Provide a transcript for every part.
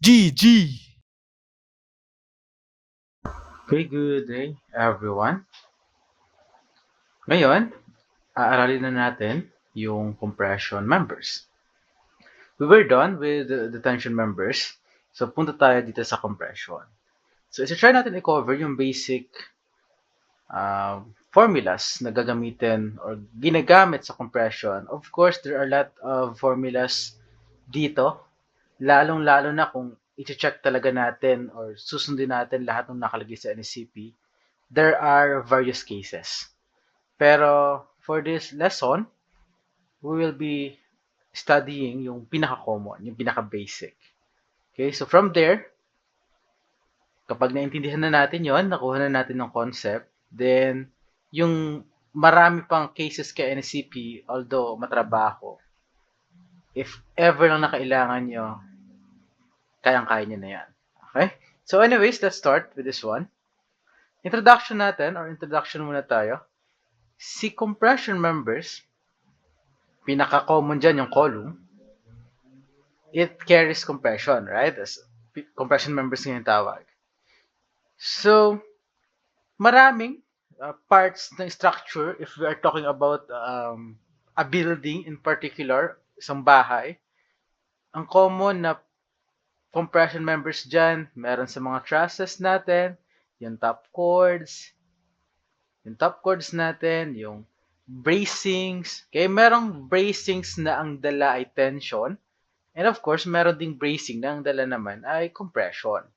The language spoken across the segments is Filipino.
GG! Okay, good day everyone. Ngayon, aaralin na natin yung compression members. We were done with the tension members, so punta tayo dito sa compression. So, isa-try natin i-cover yung basic formulas na gagamitin or ginagamit sa compression. Of course, there are a lot of formulas dito, lalong-lalo na kung i-check talaga natin or susundin natin lahat ng nakalagay sa NSCP. There are various cases. Pero for this lesson, we will be studying yung pinaka-common, yung pinaka-basic. Okay, so from there, kapag naintindihan na natin yon, nakuha na natin ng concept, then yung marami pang cases kay NCP, although matrabaho, if ever lang na kailangan nyo, kayang-kaya nyo na yan. Okay? So anyways, let's start with this one. Introduction natin, or introduction muna tayo. Si compression members, pinaka-common dyan yung column, it carries compression, right? As compression members nga yung tawag. So, maraming parts ng structure if we are talking about a building in particular, isang bahay. Ang common na compression members dyan, meron sa mga trusses natin, yung top chords natin, yung bracings. Okay, merong bracings na ang dala ay tension. And of course, meron ding bracing na ang dala naman ay compression.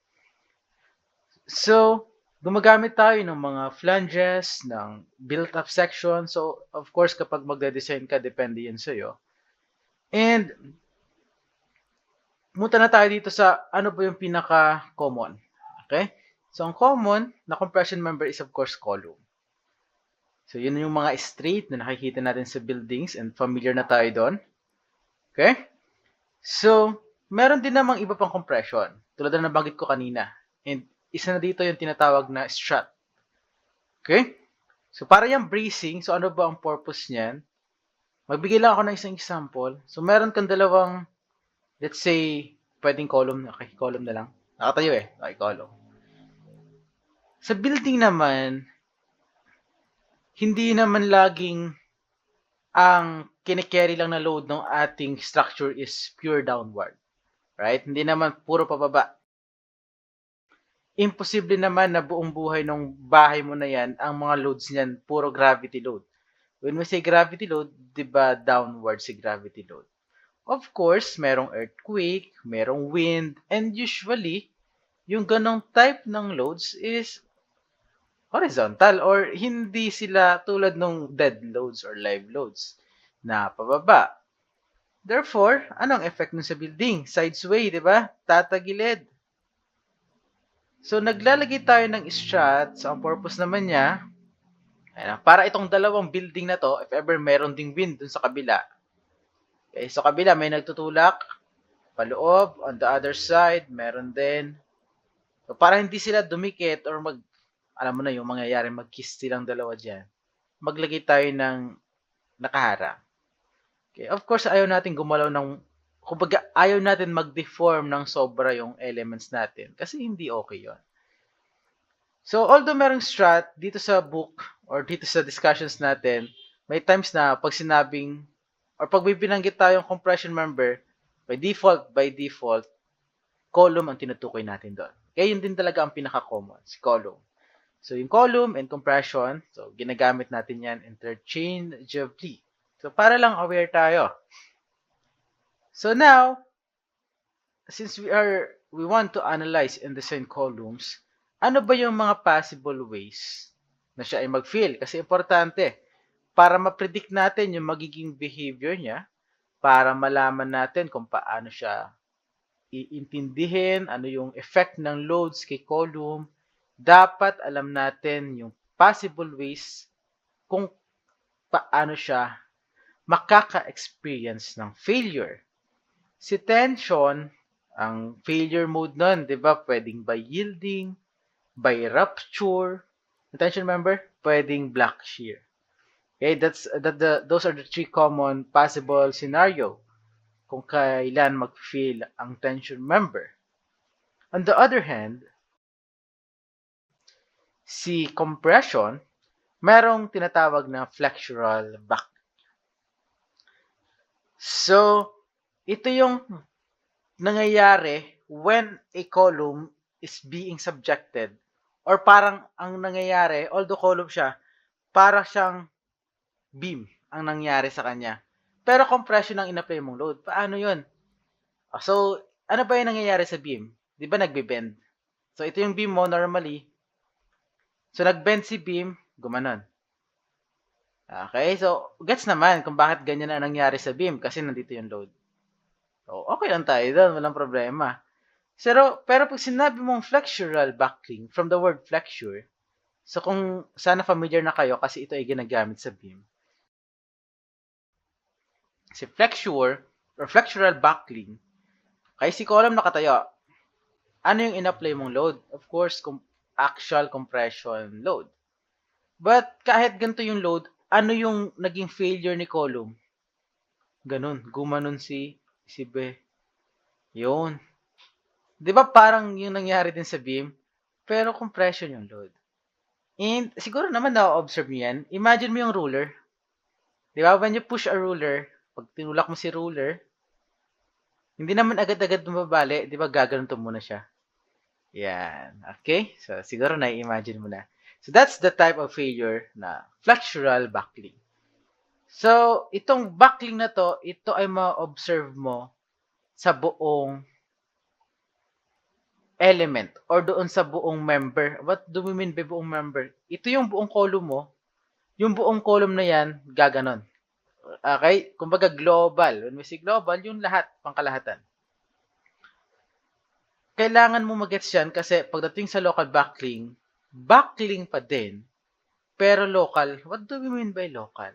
So, gumagamit tayo ng mga flanges, ng built-up section. So, of course, kapag magde-design ka, depende yan sa'yo. And, punta na tayo dito sa ano ba yung pinaka-common. Okay? So, ang common na compression member is of course column. So, yun yung mga straight na nakikita natin sa buildings and familiar na tayo doon. Okay? So, meron din namang iba pang compression. Tulad na nabanggit ko kanina. And isa na dito yung tinatawag na strut. Okay? So, para yung bracing, so ano ba ang purpose niyan? Magbigay lang ako ng isang example. So, meron kang dalawang, let's say, pwedeng column. Okay, column na lang. Nakatayo eh. Okay, column. Sa building naman, hindi naman laging ang kinikerry lang na load ng ating structure is pure downward. Right? Hindi naman puro pababa. Imposible naman na buong buhay ng bahay mo na yan, ang mga loads niyan, puro gravity load. When we say gravity load, di ba downward si gravity load? Of course, merong earthquake, merong wind, and usually, yung ganong type ng loads is horizontal or hindi sila tulad ng dead loads or live loads na pababa. Therefore, anong effect nun sa building? Sidesway, di ba? Tatagilid. So, naglalagay tayo ng strut. So, ang purpose naman niya, para itong dalawang building na to, if ever meron ding wind dun sa kabila. Okay, so kabila may nagtutulak, paloob, on the other side, meron din. So, para hindi sila dumikit or alam mo na yung mangyayari, mag-kiss silang dalawa dyan, maglagay tayo ng nakaharang. Okay, of course, ayaw natin gumalaw kumbaga, ayaw natin mag-deform ng sobra yung elements natin kasi hindi okay yon. So, although merong strat dito sa book or dito sa discussions natin, may times na pag sinabing or pag may binanggit tayong compression member, by default, column ang tinutukoy natin doon. Kaya yun din talaga ang pinaka-common, si column. So, yung column and compression, so ginagamit natin yan interchangeably. So, para lang aware tayo. So, now, since we want to analyze and design columns, ano ba yung mga possible ways na siya ay mag-fill? Kasi importante, para ma-predict natin yung magiging behavior niya, para malaman natin kung paano siya iintindihin, ano yung effect ng loads kay column, dapat alam natin yung possible ways kung paano siya makaka-experience ng failure. Si tension, ang failure mode nun, di ba, pwedeng by yielding, by rupture. Tension member, pwedeng black shear. Okay, those are the three common possible scenario kung kailan mag-fail ang tension member. On the other hand, si compression, merong tinatawag na flexural back. So, ito yung nangyayari when a column is being subjected or parang ang nangyayari, although column siya, para siyang beam ang nangyari sa kanya. Pero compression ang in-apply mong load. Paano yun? So, ano ba yung nangyayari sa beam? Di ba nagbe-bend? So, ito yung beam mo normally. So, nag-bend si beam, gumanon. Okay, so gets naman kung bakit ganyan na nangyari sa beam kasi nandito yung load. So, okay lang tayo doon, walang problema. Pero pag sinabi mong flexural buckling, from the word flexure, so kung sana familiar na kayo kasi ito ay ginagamit sa beam. Si flexure or flexural buckling, kaya si column nakatayo, ano yung in-apply mong load? Of course, axial compression load. But kahit ganito yung load, ano yung naging failure ni column? Ganun, gumanon si B. Yun. Di ba parang yung nangyari din sa beam, pero compression yung load. And siguro naman na-observe niyo yan. Imagine mo yung ruler. Di ba? When you push a ruler, pag tinulak mo si ruler, hindi naman agad-agad bumabali. Di ba gaganon to muna siya? Yan. Okay? So, siguro na-imagine mo na. So, that's the type of failure na flexural buckling. So, itong buckling na to, ito ay ma-observe mo sa buong element or doon sa buong member. What do we mean by buong member? Ito yung buong column mo. Yung buong column na yan, gaganon. Okay? Kumbaga global. When we say global, yung lahat, pangkalahatan. Kailangan mo mag-gets yan kasi pagdating sa local backling pa din, pero local. What do we mean by local?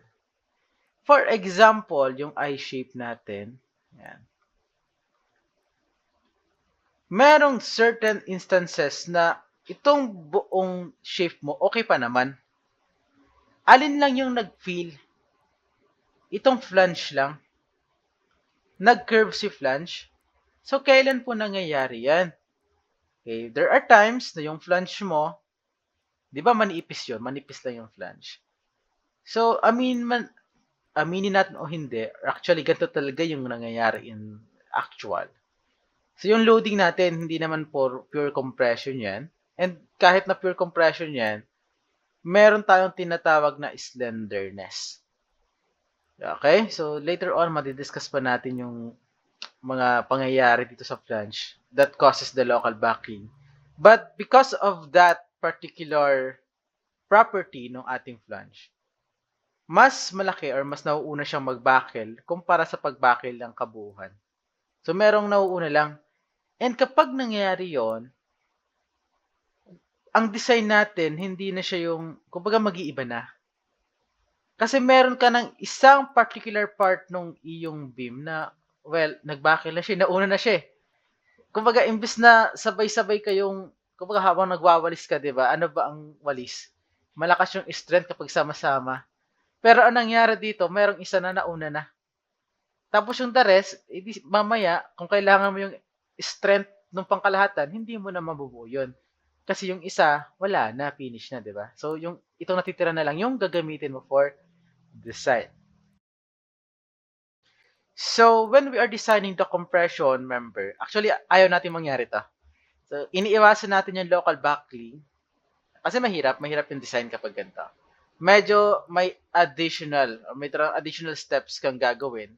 For example, yung I-shape natin, yan. Merong certain instances na itong buong shape mo, okay pa naman. Alin lang yung nag-feel? Itong flange lang. Nag-curve si flange. So, kailan po nangyayari yan? Okay, there are times na yung flange mo, di ba manipis yun? Manipis lang yung flange. So, aminin natin o hindi, actually, ganito talaga yung nangyayari in actual. So, yung loading natin, hindi naman pure compression yan. And kahit na pure compression yan, meron tayong tinatawag na slenderness. Okay? So, later on, madidiscuss pa natin yung mga pangyayari dito sa flange that causes the local backing. But because of that particular property ng ating flange, mas malaki or mas nauuna siyang mag-buckle kumpara sa pag-buckle ng kabuuan. So, merong nauuna lang. And kapag nangyayari yon, ang design natin, hindi na siya yung, kumbaga mag-iiba na. Kasi meron ka ng isang particular part ng iyong beam na, well, nag-buckle na siya, nauna na siya eh. Kumbaga, imbis na sabay-sabay kayong, kumbaga habang nagwawalis ka, di ba? Ano ba ang walis? Malakas yung strength kapag sama-sama. Pero ang nangyari dito, merong isa na nauna na. Tapos yung the rest, mamaya, kung kailangan mo yung strength ng pangkalahatan, hindi mo na mabubuo yun. Kasi yung isa, wala na, finish na, di ba? So, yung itong natitira na lang, yung gagamitin mo for design. So, when we are designing the compression member, actually, ayaw natin mangyari to. So, iniiwasan natin yung local backling kasi mahirap yung design kapag ganito. Medyo may additional steps kang gagawin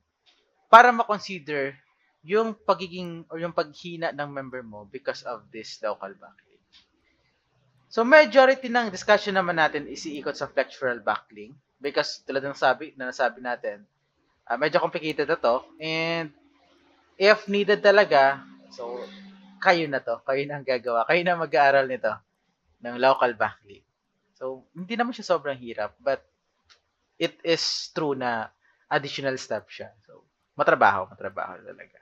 para ma-consider yung pagiging or yung paghina ng member mo because of this local backling. So, majority ng discussion naman natin is iikot sa flexural backling because tulad ng nasabi natin, medyo complicated na to and if needed talaga, so kayo na to, kayo na ang gagawa, kayo na mag-aaral nito ng local backling. So, hindi naman siya sobrang hirap, but it is true na additional step siya. So, matrabaho talaga.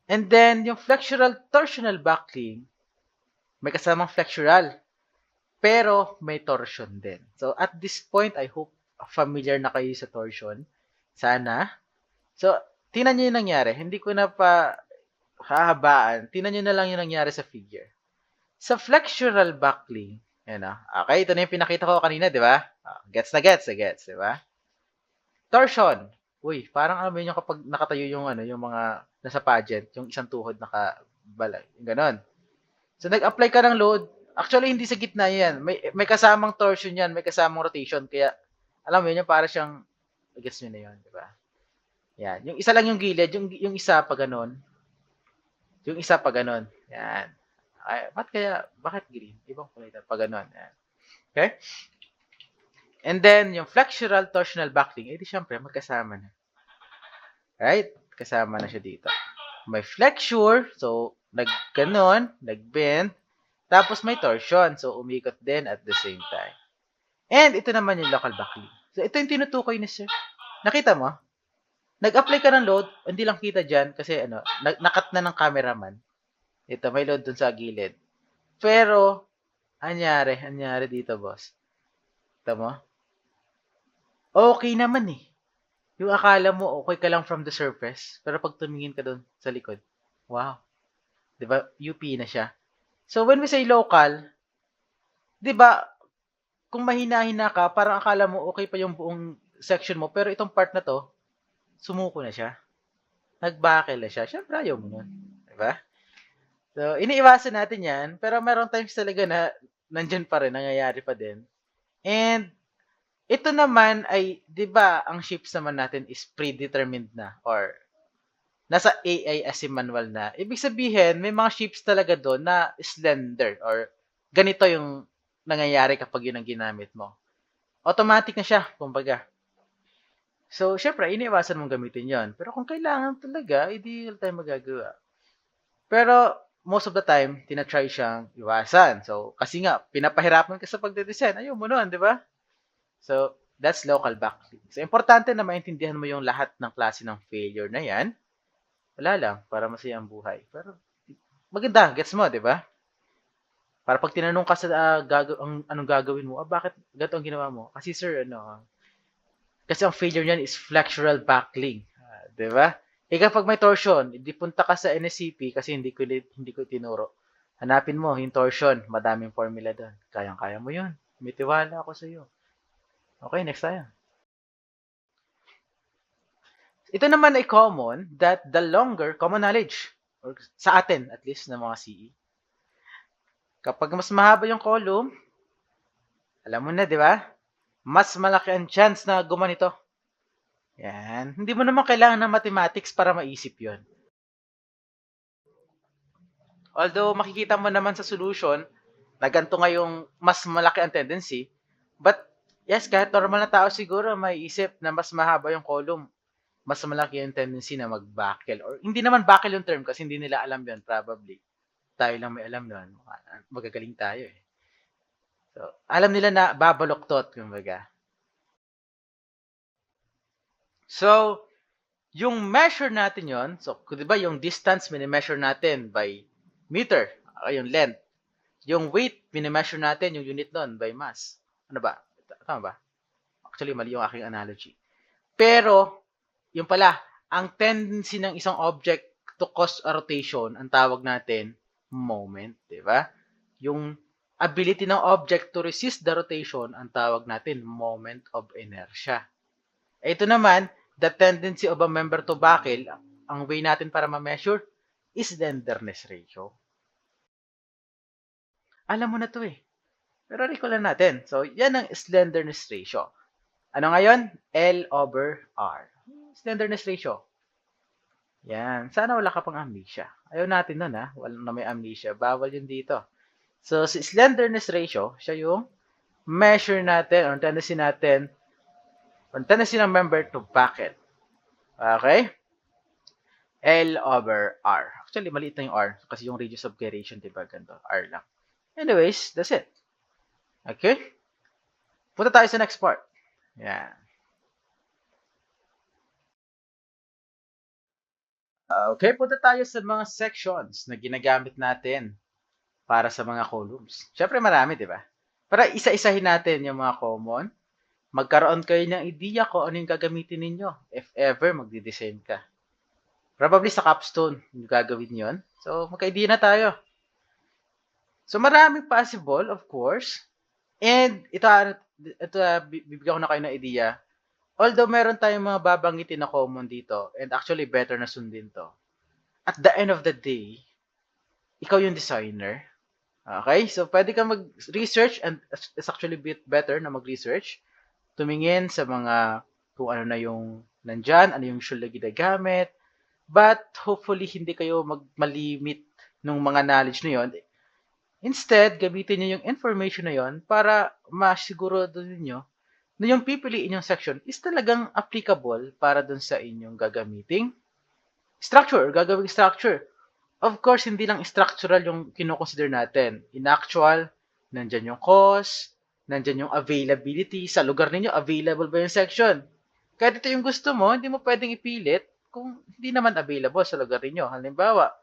And then, yung flexural torsional backling, may kasamang flexural, pero may torsion din. So, at this point, I hope familiar na kayo sa torsion. Sana. So, tingnan nyo yung nangyari. Hindi ko na pa hahabaan, tingnan nyo na lang yung nangyari sa figure. Sa flexural backlink, yan ah. Okay, ito na yung pinakita ko kanina, di ba? Gets na gets, di ba? Torsion. Uy, parang alam mo yun yung kapag nakatayo yung ano, yung mga nasa pageant, yung isang tuhod nakabalay, yung ganon. So nag-apply ka ng load, actually hindi sa gitna yan. May kasamang torsion yan, may kasamang rotation, kaya alam mo yun, yung para siyang gets nyo na yun, di ba? Yan. Yung isa lang yung gilid, yung isa pa ganon. Yung isa pa ganon. Yan. Ay, bakit green? Ibang kulay na pa ganon. Yan. Okay? And then, yung flexural torsional backlink, eh di syempre, magkasama na. Right? Kasama na siya dito. May flexure, so, nag-ganon, nag-bend, tapos may torsion, so, umikot din at the same time. And, ito naman yung local backlink. So, ito yung tinutukoy ni sir. Nakita mo? Nag-apply ka ng load, hindi lang kita dyan, kasi ano, nakat na ng cameraman. Ito, may load dun sa gilid. Pero, anyari dito, boss. Ito mo? Okay naman eh. Yung akala mo okay ka lang from the surface, pero pag tumingin ka doon sa likod, wow. 'Di ba? UP na siya. So when we say local, 'di ba, kung mahina-hina ka, parang akala mo okay pa yung buong section mo, pero itong part na 'to, sumuko na siya. Nagbakel na siya. Syempre ayaw mo nun. 'Di ba? So iniiwasan natin 'yan, pero meron times talaga na nandiyan pa rin, nangyayari pa din. And ito naman ay, 'di ba, ang shapes naman natin is predetermined na or nasa AI as in manual na. Ibig sabihin, may mga shapes talaga doon na slender or ganito yung nangyayari kapag yun ang ginamit mo. Automatic na siya, kumbaga. So, syempre, iniiwasan mong gamitin yon. Pero kung kailangan talaga, hindi tayo magagawa. Pero, most of the time, tinatry siyang iwasan. So, kasi nga, pinapahirapan ka sa pagde-design. Ayaw mo nun, di ba? So, that's local backlink. So, importante na maintindihan mo yung lahat ng klase ng failure na yan. Wala lang, para masaya ang buhay. Pero, maganda, gets mo, di ba? Para pag tinanong ka sa anong gagawin mo, bakit ganito ang ginawa mo? Kasi sir, kasi ang failure niyan is flexural backlink. Di ba? Kapag may torsion, hindi punta ka sa NSCP kasi hindi ko tinuro. Hanapin mo yung torsion, madaming formula doon. Kayang-kaya mo yun. May tiwala ako sa iyo. Okay, next tayo. Ito naman ay common that the longer common knowledge or sa atin at least ng mga CE. Kapag mas mahaba yung column, alam mo na, di ba? Mas malaki ang chance na gumanito. Yan. Hindi mo naman kailangan ng mathematics para maisip yon. Although makikita mo naman sa solution na ganito nga yung mas malaki ang tendency, but yes, kahit normal na tao siguro may isip na mas mahaba yung column, mas malaki yung tendency na mag-buckle. Or hindi naman buckle yung term kasi hindi nila alam yun probably. Tayo lang may alam nun. Magagaling tayo eh. So, alam nila na babaloktot, kumbaga. So, yung measure natin yon, so, di ba yung distance mini-measure natin by meter, yung length. Yung weight, mini-measure natin yung unit nun by mass. Ano ba? Tama ba? Actually, mali yung aking analogy. Pero, yung pala, ang tendency ng isang object to cause a rotation, ang tawag natin, moment, di ba? Yung ability ng object to resist the rotation, ang tawag natin, moment of inertia. Ito naman, the tendency of a member to buckle, ang way natin para ma-measure, is slenderness ratio. Alam mo na to eh. Pero recall lang natin. So, yan ang slenderness ratio. Ano ngayon? L over R. Slenderness ratio. Yan. Sana wala ka pang amnesia. Ayaw natin nun ha. Walang na may amnesia. Bawal yun dito. So, si slenderness ratio, siya yung measure natin or tendency natin or tendency ng member to buckle. Okay? L over R. Actually, maliit na yung R kasi yung radius of gyration, diba, ganito, R lang. Anyways, that's it. Okay? Punta tayo sa next part. Yan. Okay, punta tayo sa mga sections na ginagamit natin para sa mga columns. Siyempre marami, di ba? Para isa-isahin natin yung mga common. Magkaroon kayo ng idea kung ano yung gagamitin ninyo if ever magdi-design ka. Probably sa capstone yung gagawin yon. So, magka-idea na tayo. So, maraming possible, of course. And bibigyan ko na kayo ng idea. Although meron tayong mga babanggitin na common dito, and actually better na sundin to. At the end of the day, ikaw yung designer. Okay? So, pwede ka mag-research and it's actually better na mag-research. Tumingin sa mga kung ano na yung nandyan, ano yung usually ginagamit. But, hopefully, hindi kayo malimit ng mga knowledge na yon. Instead, gamitin niyo yung information na yon para masigurado niyo na yung pipiliin yung section is talagang applicable para dun sa inyong gagamiting structure or gagawing structure. Of course, hindi lang structural yung kinoconsider natin. In actual, nandyan yung cost, nandyan yung availability. Sa lugar ninyo, available ba yung section? Kahit ito yung gusto mo, hindi mo pwedeng ipilit kung hindi naman available sa lugar ninyo. Halimbawa,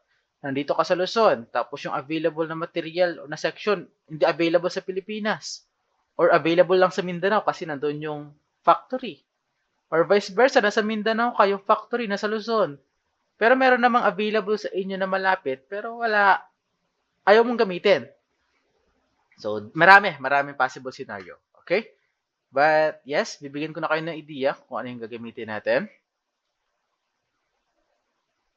nandito ka sa Luzon, tapos yung available na material o na section, hindi available sa Pilipinas. Or available lang sa Mindanao kasi nandun yung factory. Or vice versa, nasa Mindanao ka, yung factory nasa Luzon. Pero meron namang available sa inyo na malapit, pero wala, ayaw mong gamitin. So, maraming possible scenario. Okay? But, yes, bibigyan ko na kayo ng idea kung ano yung gagamitin natin.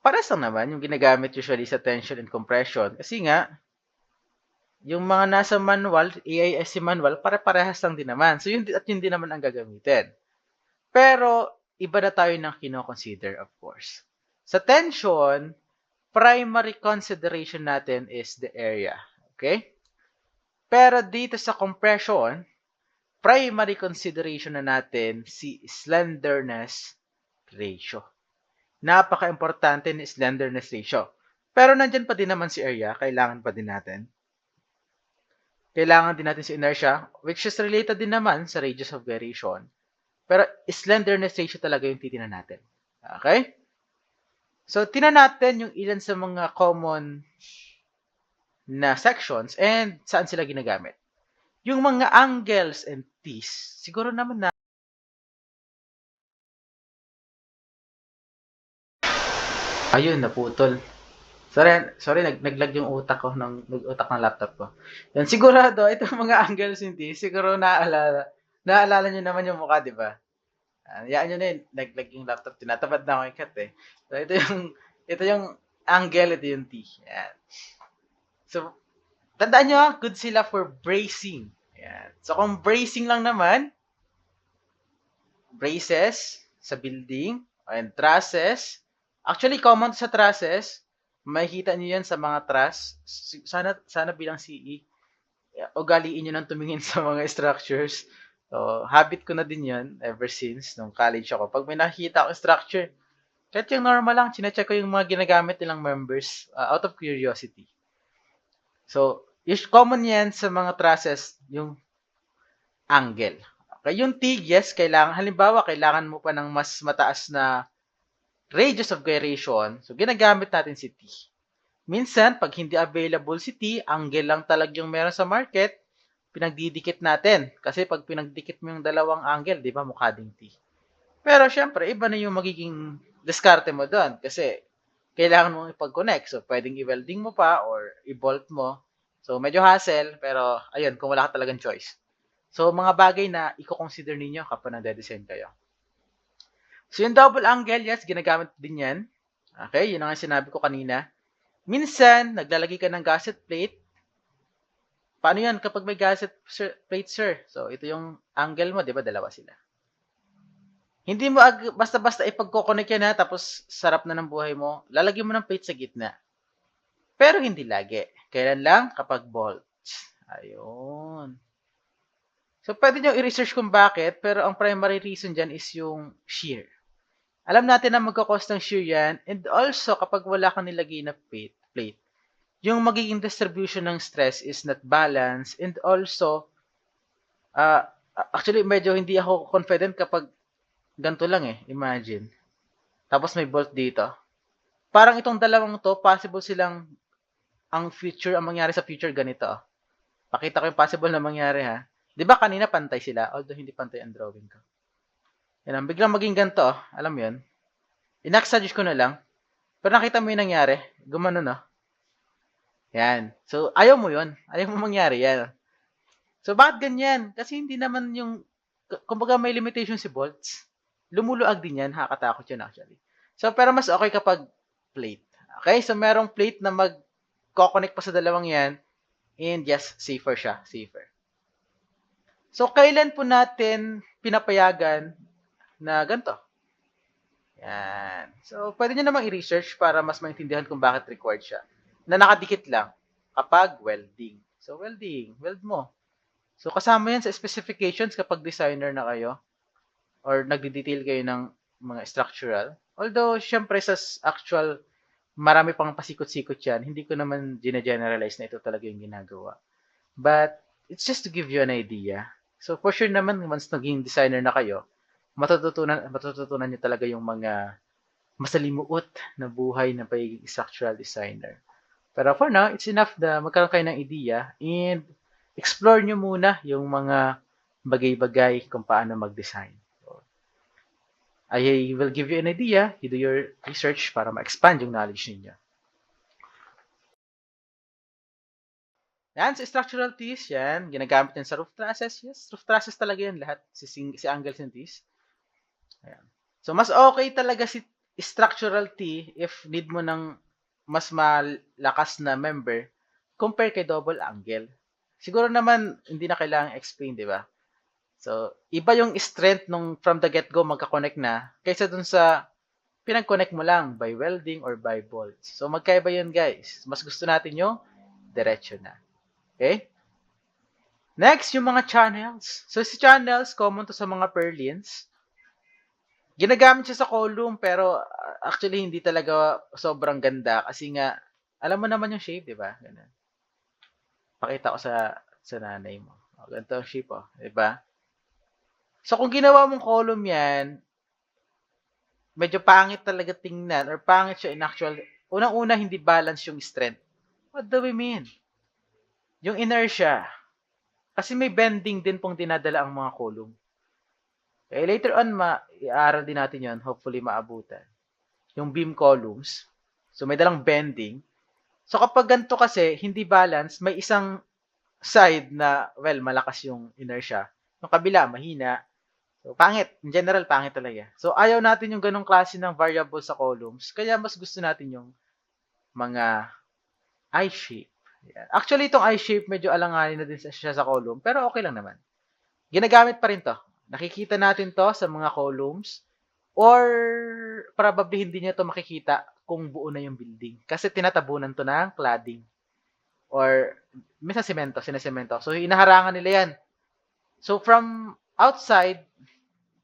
Pares lang naman yung ginagamit usually sa tension and compression. Kasi nga, yung mga nasa manual, AISC manual, pare-parehas lang din naman. So, yun din naman ang gagamitin. Pero, iba na tayo ng kino-consider, of course. Sa tension, primary consideration natin is the area. Okay? Pero dito sa compression, primary consideration na natin si slenderness ratio. Napaka-importante ni slenderness ratio. Pero nandyan pa din naman si area, kailangan pa din natin. Kailangan din natin si inertia, which is related din naman sa radius of gyration. Pero slenderness ratio talaga yung titinan natin. Okay? So, tinan natin yung ilan sa mga common na sections and saan sila ginagamit. Yung mga angles and T's, siguro naman na ayun, naputol. Sorry, naglag yung utak ko nag-utak ng laptop ko. Yan, sigurado, itong mga angles and T's, siguro naalala nyo naman yung mukha, di ba? Yaan nyo na yun, naglag yung laptop, tinatabad na ako yung cut eh. So, ito yung angle, ito yung T. Yan. So, tandaan nyo, good sila for bracing. Yan. So, kung bracing lang naman, braces sa building and trusses. Actually, common sa trusses. Makikita niyo yan sa mga truss. Sana bilang CE, ugaliin nyo nang tumingin sa mga structures. So, habit ko na din yan ever since nung college ako. Pag may nakikita akong structure, kahit yung normal lang, chinecheck ko yung mga ginagamit nilang members out of curiosity. So, common yan sa mga trusses, yung angle. Okay, yung T, yes, halimbawa, kailangan mo pa ng mas mataas na radius of gyration. So, ginagamit natin si T. Minsan, pag hindi available si T, angle lang talagang meron sa market, pinagdidikit natin. Kasi pag pinagdikit mo yung dalawang angle, di ba, mukha ding T. Pero, syempre, iba na yung magiging diskarte mo doon. Kasi, kailangan mong ipag-connect. So, pwedeng i-welding mo pa or i-bolt mo. So, medyo hassle, pero, ayun, kung wala ka talagang choice. So, mga bagay na i-consider ninyo kapag nagde-design kayo. So, yung double angle, yes, ginagamit din yan. Okay, yun ang sinabi ko kanina. Minsan, naglalagay ka ng gusset plate. Paano yan kapag may gusset plate, sir? So, ito yung angle mo, di ba? Dalawa sila. Hindi mo basta-basta ipagkoconnect yan ha, tapos sarap na ng buhay mo. Lalagyan mo ng plate sa gitna. Pero hindi lagi. Kailan lang? Kapag bolts. Ayun. So, pwede nyo i-research kung bakit, pero ang primary reason dyan is yung shear. Alam natin na magkakos ng shear yan, and also, kapag wala kang nilagay na plate, yung magiging distribution ng stress is not balanced, and also, actually, medyo hindi ako confident kapag ganito lang eh, imagine. Tapos may bolt dito. Parang itong dalawang to, possible silang ang mangyari sa future ganito. Pakita ko yung possible na mangyari ha. Di ba kanina pantay sila? Although hindi pantay ang drawing ko. Yan, biglang maging ganito. Alam mo yun? I-suggest ko na lang. Pero nakita mo yung nangyari? Gumano, no? Yan. So, ayaw mo yun. Ayaw mo mangyari yan. So, bakit ganyan? Kasi hindi naman yung, kumbaga may limitation si volts. Lumuluag din yan. Hakatakot yun actually. So, pero mas okay kapag plate. Okay? So, merong plate na mag-connect pa sa dalawang yan. And yes, safer siya. Safer. So, kailan po natin pinapayagan na ganito? Yan. So, pwede nyo namang i-research para mas maintindihan kung bakit required siya. Na nakadikit lang kapag welding. So, welding. Weld mo. So, kasama yan sa specifications kapag designer na kayo or nagdi-detail kayo ng mga structural. Although, syempre sa actual, marami pang pasikot-sikot yan. Hindi ko naman gina-generalize na ito talaga yung ginagawa. But, it's just to give you an idea. So, for sure naman, once naging designer na kayo, matututunan niyo talaga yung mga masalimuot na buhay ng pagiging structural designer. Pero for now, it's enough na magkaroon kayo ng idea and explore nyo muna yung mga bagay-bagay kung paano mag-design. So, I will give you an idea. You do your research para ma-expand yung knowledge ninyo. Yan, sa structural tees, yan. Ginagamit yan sa roof trusses. Yes, roof trusses talaga yan lahat. Si angles and tees. Ayan. So, mas okay talaga si structural tee if need mo ng mas malakas na member compare kay double angle. Siguro naman, hindi na kailangang explain, di ba? So, iba yung strength nung from the get-go magka-connect na kaysa dun sa pinag-connect mo lang by welding or by bolts. So, magkaiba yun, guys. Mas gusto natin yung diretso na. Okay? Next, yung mga channels. So, si channels, common to sa mga purlins. Ginagamit siya sa column, pero actually, hindi talaga sobrang ganda kasi nga, alam mo naman yung shape, di ba? Ganun. Pakita ko sa nanay mo. O, ganito ang shape, oh. Di ba? So, kung ginawa mong column yan, medyo pangit talaga tingnan or pangit siya in actual. Unang-una, hindi balance yung strength. What do we mean? Yung inertia. Kasi may bending din pong dinadala ang mga column. Okay, later on, i-aaral din natin yon, hopefully maabutan. Yung beam columns. So, may dalang bending. So, kapag ganito kasi, hindi balance, may isang side na, well, malakas yung inertia. Yung kabila, mahina. So, pangit. In general, pangit talaga. So, ayaw natin yung ganong klase ng variable sa columns. Kaya mas gusto natin yung mga I-shape. Yan. Actually, itong I-shape, medyo alanganin na din siya sa column. Pero okay lang naman. Ginagamit pa rin to. Nakikita natin to sa mga columns. Or probably hindi niya to makikita kung buo na yung building. Kasi tinatabunan to ng cladding. Or minsan sinesemento. So, inaharangan nila yan. So, from outside,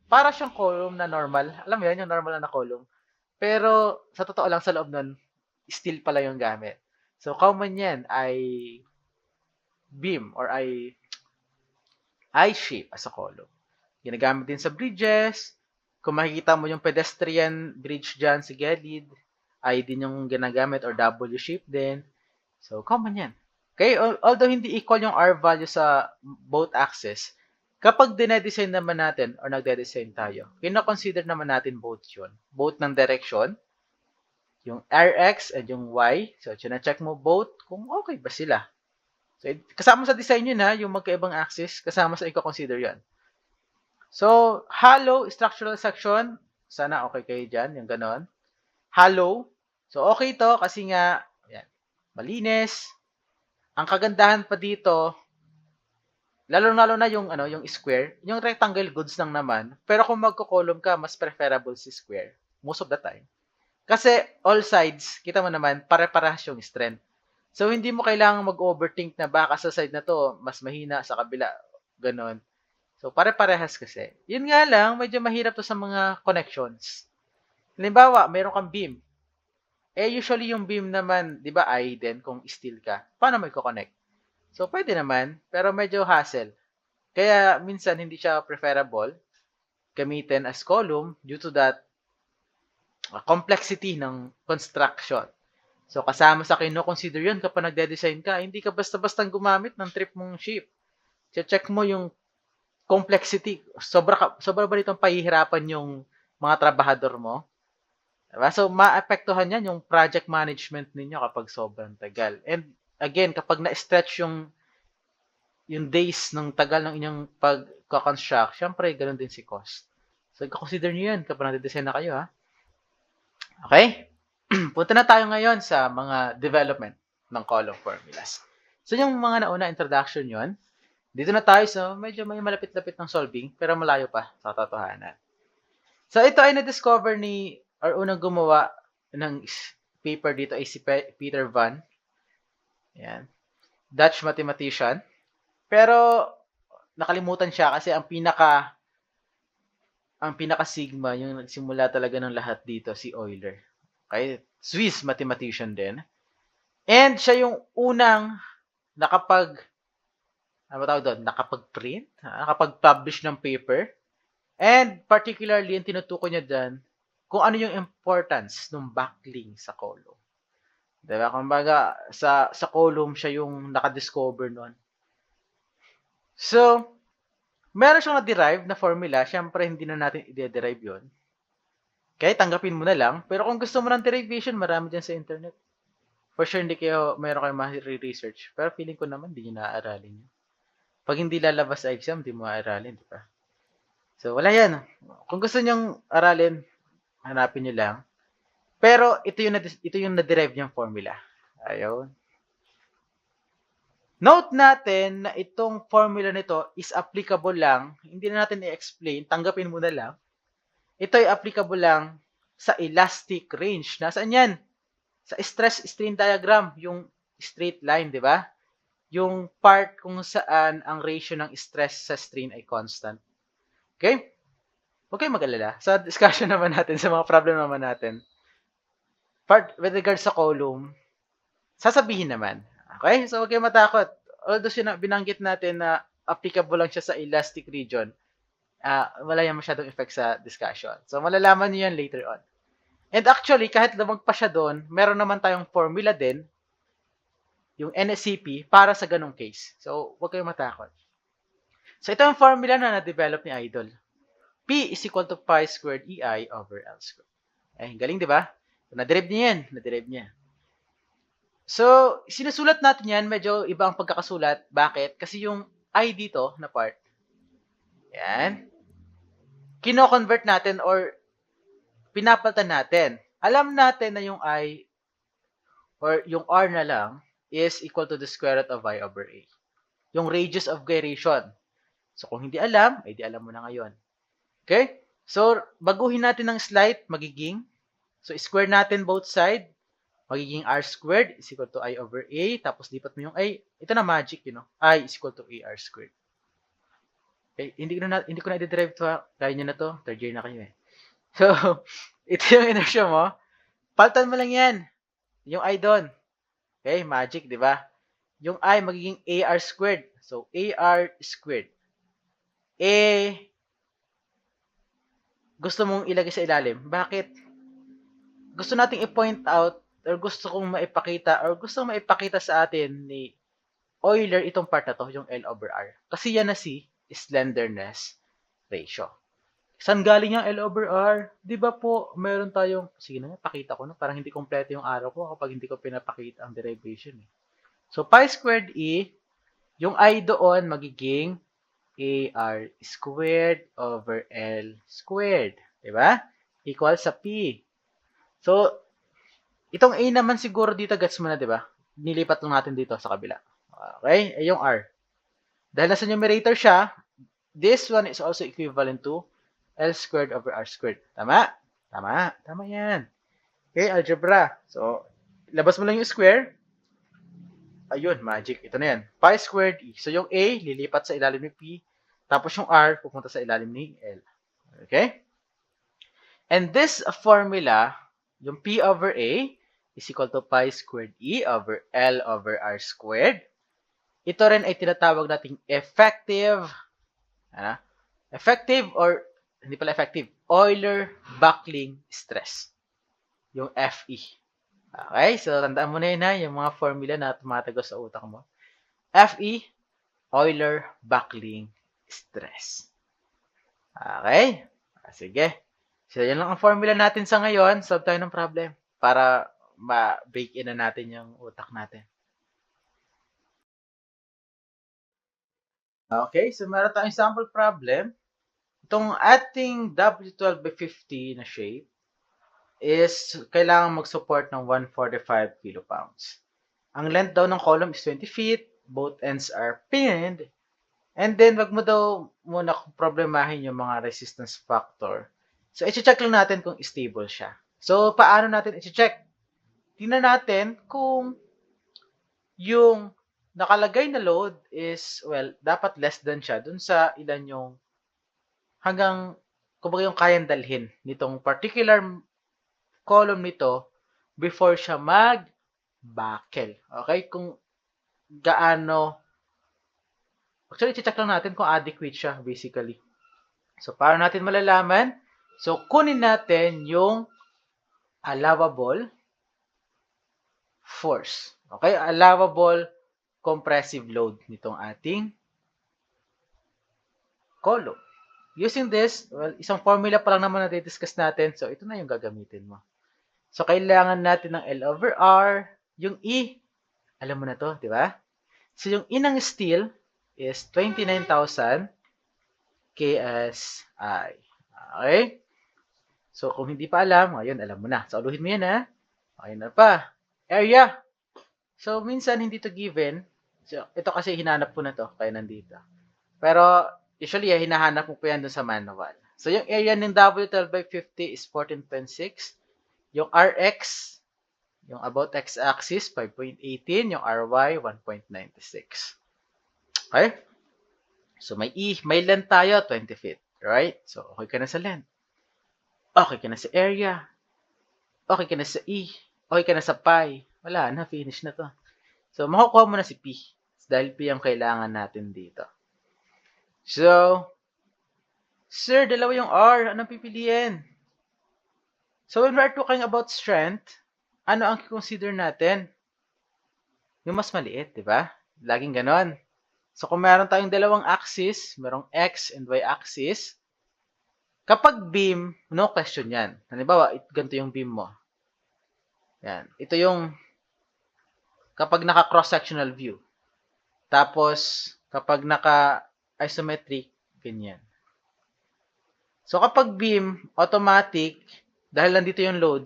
para siyang column na normal. Alam mo yan, yung normal na column. Pero, sa totoo lang, sa loob nun, steel pala yung gamit. So, common yan ay beam or ay I-shape as a column. Ginagamit din sa bridges. Kung makikita mo yung pedestrian bridge dyan sa gilid, I din yung ginagamit or W-shape din. So, common yan. Okay, although hindi equal yung R value sa both axes, kapag dinedesign naman natin or nagde-design tayo, kino-consider naman natin both yun. Both ng direction, yung RX and yung Y. So, check mo both kung okay ba sila. So, kasama sa design yun ha, yung magkaibang axis, kasama sa i-consider yan. So, hollow structural section, sana okay kayo dyan, yung ganon. Hollow, so okay to kasi nga, yan, malinis. Ang kagandahan pa dito, lalo na yung yung square, yung rectangle goods lang naman. Pero kung magko-column ka, mas preferable si square most of the time. Kasi all sides, kita mo naman, pare-parehas yung strength. So hindi mo kailangang mag-overthink na baka sa side na to mas mahina sa kabila, ganon. So pare-parehas kasi. Yun nga lang, medyo mahirap to sa mga connections. Halimbawa, mayroon kang beam. Usually yung beam naman, 'di ba, ay din kung steel ka. Paano mo i-connect? So pwede naman, pero medyo hassle. Kaya minsan hindi siya preferable gamitin as column due to that complexity ng construction. So kasama sa kino-consider yun kapag nagde-design ka, hindi ka basta-bastang gumamit ng trip mong shape. Check mo yung complexity. Sobra ba nitong pahihirapan yung mga trabahador mo? Diba? So, maapektuhan yan yung project management ninyo kapag sobrang tagal. And again, kapag na-stretch yung days ng tagal ng inyong pagka-construct, syempre, ganun din si cost. So, consider nyo yan kapag nade-design na kayo, ha? Okay? Punta na tayo ngayon sa mga development ng column formulas. So, yung mga nauna introduction yon, dito na tayo sa medyo may malapit-lapit ng solving, pero malayo pa sa katotohanan. So, ito ay na-discover ni, or unang gumawa ng paper dito ay si Peter Van. Yan. Dutch mathematician. Pero, nakalimutan siya kasi ang pinaka sigma, yung nagsimula talaga ng lahat dito, si Euler. Okay? Swiss mathematician din. And siya yung unang nakapag-print, nakapag-publish ng paper. And particularly, yung tinutukoy niya dyan, kung ano yung importance ng backlink sa column. Diba? Kumbaga, sa column siya yung nakadiscover nun. So, meron siyang na-derive na formula. Siyempre, hindi na natin i-derive yun. Kaya tanggapin mo na lang. Pero kung gusto mo ng derivation, marami dyan sa internet. For sure, meron kayong ma-research. Pero feeling ko naman, hindi nyo na-aaralin yun. Pag hindi lalabas sa exam, hindi mo aaralin, di ba? So, wala yan. Kung gusto nyong aralin, hanapin nyo lang. Pero, ito yung na-derive niyang formula. Ayun. Note natin na itong formula nito is applicable lang. Hindi na natin i-explain. Tanggapin mo na lang. Ito ay applicable lang sa elastic range. Nasaan yan? Sa stress strain diagram, yung straight line, di ba? Yung part kung saan ang ratio ng stress sa strain ay constant. Okay? Huwag kayong mag-alala. Sa discussion naman natin, sa mga problem naman natin, part with regards sa column, sasabihin naman. Okay? So, huwag kayong matakot. Although binanggit natin na applicable lang siya sa elastic region, wala yan masyadong effect sa discussion. So, malalaman niyo yan later on. And actually, kahit lumag pa siya doon, meron naman tayong formula din, yung NSCP, para sa ganong case. So, huwag kayong matakot. So, ito yung formula na na-develop ni Idol. P is equal to pi squared EI over L squared. Eh, galing, di ba? So, na-derive niya yan. Na-derive niya. So, sinusulat natin yan, medyo iba ang pagkakasulat. Bakit? Kasi yung I dito na part, yan, kino-convert natin or pinapalitan natin. Alam natin na yung I or yung R na lang is equal to the square root of I over A. Yung radius of gyration. So, kung hindi alam, di alam mo na ngayon. Okay? So, baguhin natin ng slight, magiging, so, square natin both side, magiging R squared is equal to I over A, tapos lipat mo yung A, ito na magic, I is equal to AR squared. Okay? Hindi ko na i-derive to, kaya nyo na to, third year na kayo eh. So, ito yung inertia mo, palitan mo lang yan, yung I doon. Okay, magic, di ba? Yung I magiging AR squared. So, AR squared. Gusto mong ilagay sa ilalim. Bakit? Gusto nating i-point out or gusto kong maipakita or gusto kong maipakita sa atin ni Euler itong part na to, yung L over R. Kasi yan na si slenderness ratio. Saan galing yung L over R? Di ba po, meron tayong, sige na, pakita ko na, parang hindi kompleto yung araw ko kapag hindi ko pinapakita ang derivation. So, pi squared E, yung I doon magiging AR squared over L squared. Diba? Equal sa P. So, itong A naman siguro dito, gets mo na, diba? Nilipat lang natin dito sa kabila. Okay? Yung R. Dahil nasa numerator siya, this one is also equivalent to L squared over R squared. Tama? Tama. Tama yan. Okay, algebra. So, labas mo lang yung square. Ayun, magic. Ito na yan. Pi squared E. So, yung A, lilipat sa ilalim ni P. Tapos yung R, pupunta sa ilalim ni L. Okay? And this formula, yung P over A is equal to pi squared E over L over R squared. Ito rin ay tinatawag nating effective, or, hindi pala effective, Euler buckling stress. Yung FE. Okay? So, tandaan mo na yun, yung mga formula na tumatagos sa utak mo. FE, Euler buckling stress. Okay? Sige. So, yan lang ang formula natin sa ngayon. Solve tayo ng problem para ma-break in na natin yung utak natin. Okay, so meron tayong sample problem. Itong ating W12 by 50 na shape is kailangan mag-support ng 145 kilopounds. Ang length daw ng column is 20 feet. Both ends are pinned. And then, wag mo daw muna problemahin yung mga resistance factor. So, i-check lang natin kung stable siya. So, paano natin i-check? Tingnan natin kung yung nakalagay na load is, well, dapat less than siya dun sa ilan yung hanggang, kumbaga yung kayang dalhin nitong particular column nito before siya mag-buckle. Okay? Kung gaano, actually, i-check lang natin kung adequate siya, basically. So, paano natin malalaman? So, kunin natin yung allowable force. Okay? Allowable compressive load nitong ating column. Using this, well, isang formula pa lang naman na discuss natin. So, ito na yung gagamitin mo. So, kailangan natin ng L over R. Yung E, alam mo na to, di ba? So, yung E ng steel is 29,000 KSI. Okay? So, kung hindi pa alam, ngayon alam mo na. So, uluhin mo yan, ha? Ayun na pa. Area. So, minsan hindi to given. So, ito kasi hinanap ko na to, kaya nandito. Pero, usually, hinahanap mo pa yan dun sa manual. So, yung area ng W12 by 50 is 14.6. Yung RX, yung about x-axis, 5.18. Yung RY, 1.96. Okay? So, may length tayo, 20 feet. Right? So, okay ka na sa length. Okay ka na sa area. Okay ka na sa E. Okay ka na sa pi. Wala na, finish na to. So, makukuha mo na si P. Dahil P ang kailangan natin dito. So, sir, dalawa yung R. Anong pipiliin? So, when we're talking about strength, ano ang consider natin? Yung mas maliit, di ba? Laging ganon. So, kung meron tayong dalawang axis, merong X and Y axis, kapag beam, no question yan. Halimbawa, ganito yung beam mo. Yan. Ito yung kapag naka-cross-sectional view. Tapos, kapag naka-isometric, ganyan. So, kapag beam, automatic, dahil nandito yung load,